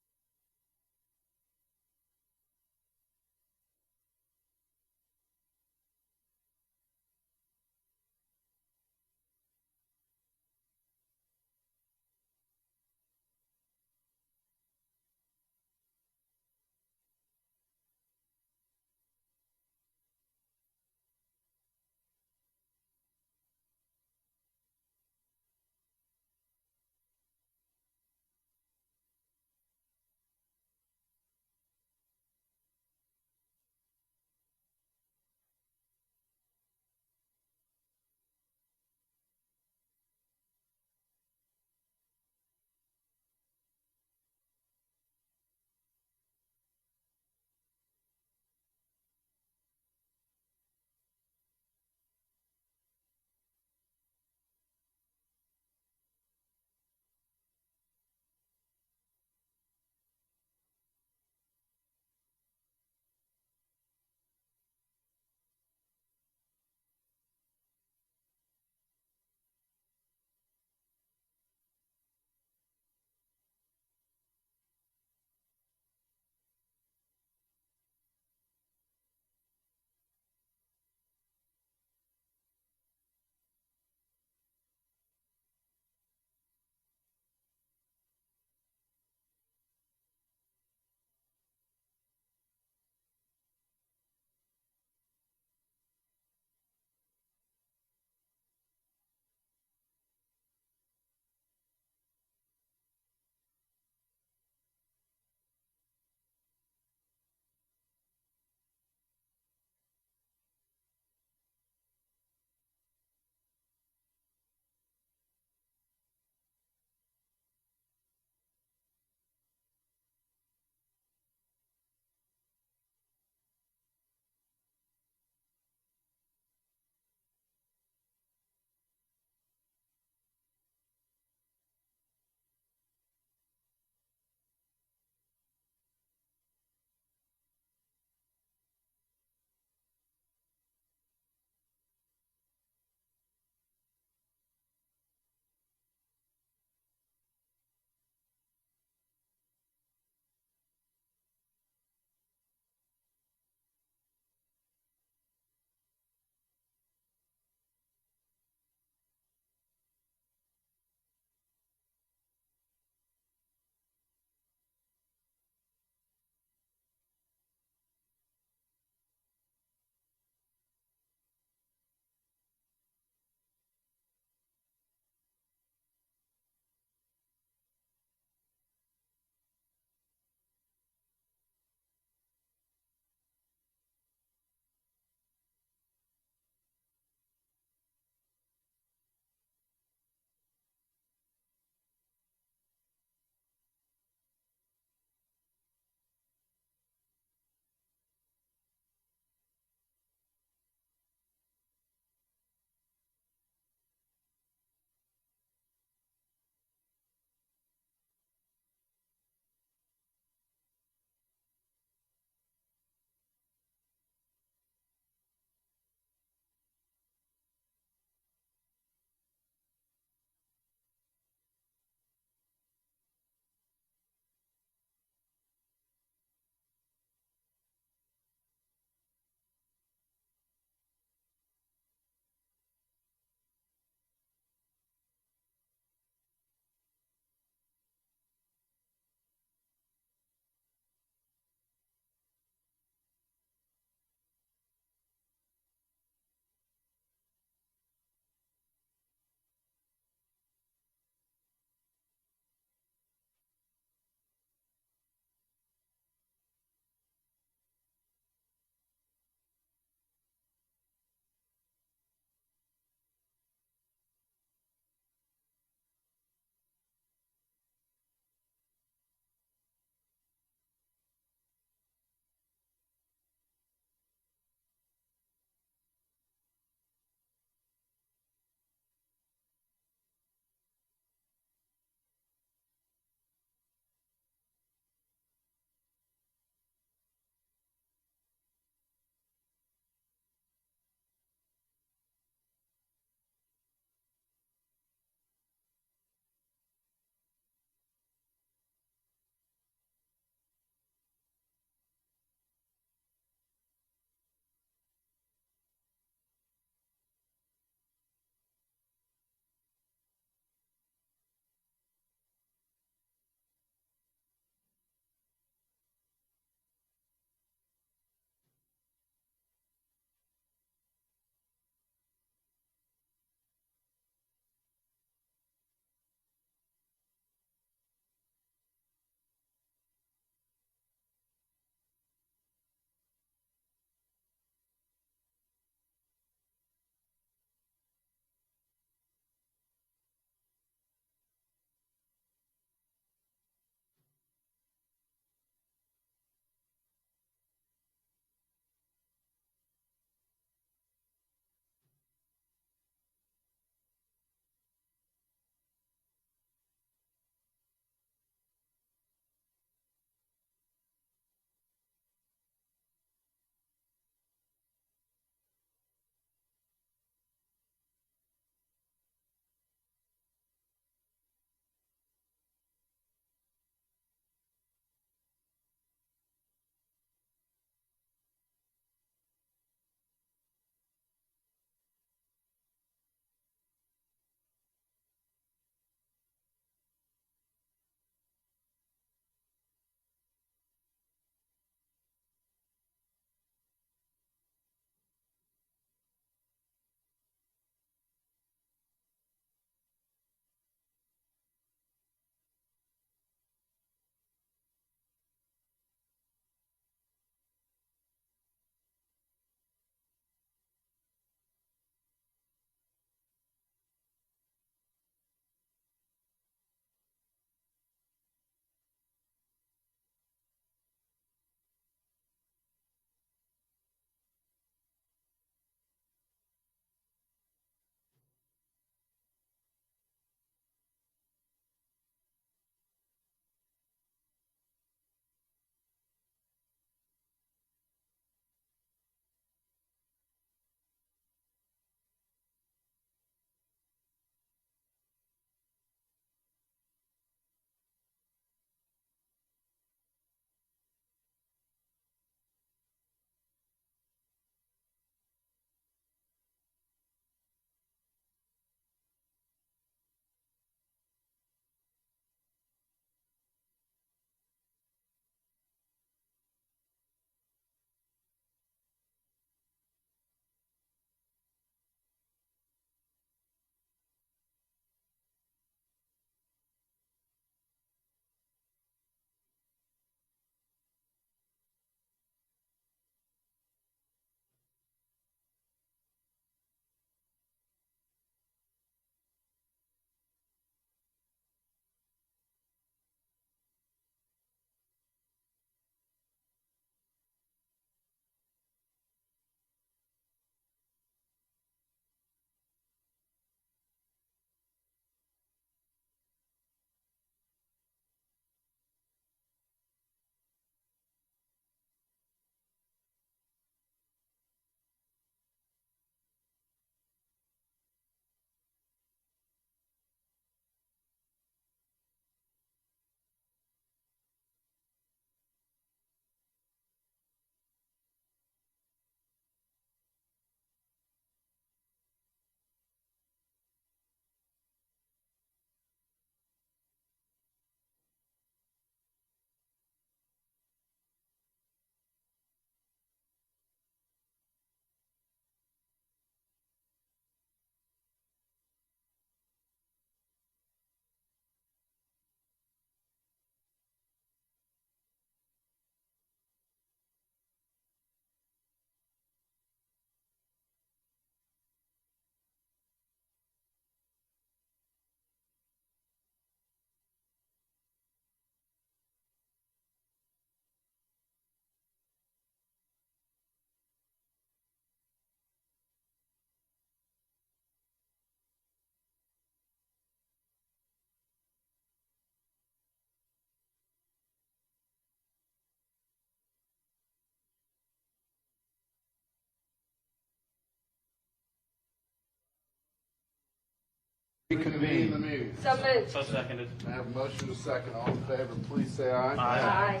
Reconvene the meeting. So moved. So seconded. I have a motion and a second. All in favor, please say aye. Aye.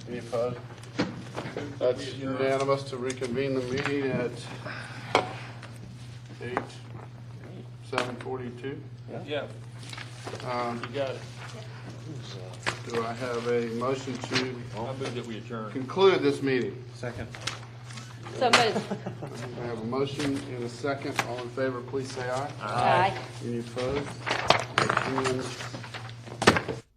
Any opposed? That's unanimous to reconvene the meeting at 7:42. Yeah, Um, you got it. Do I have a motion to I move that we adjourn. conclude this meeting? Second. So moved. I have a motion and a second. All in favor, please say aye. Aye. Any opposed? That's unanimous.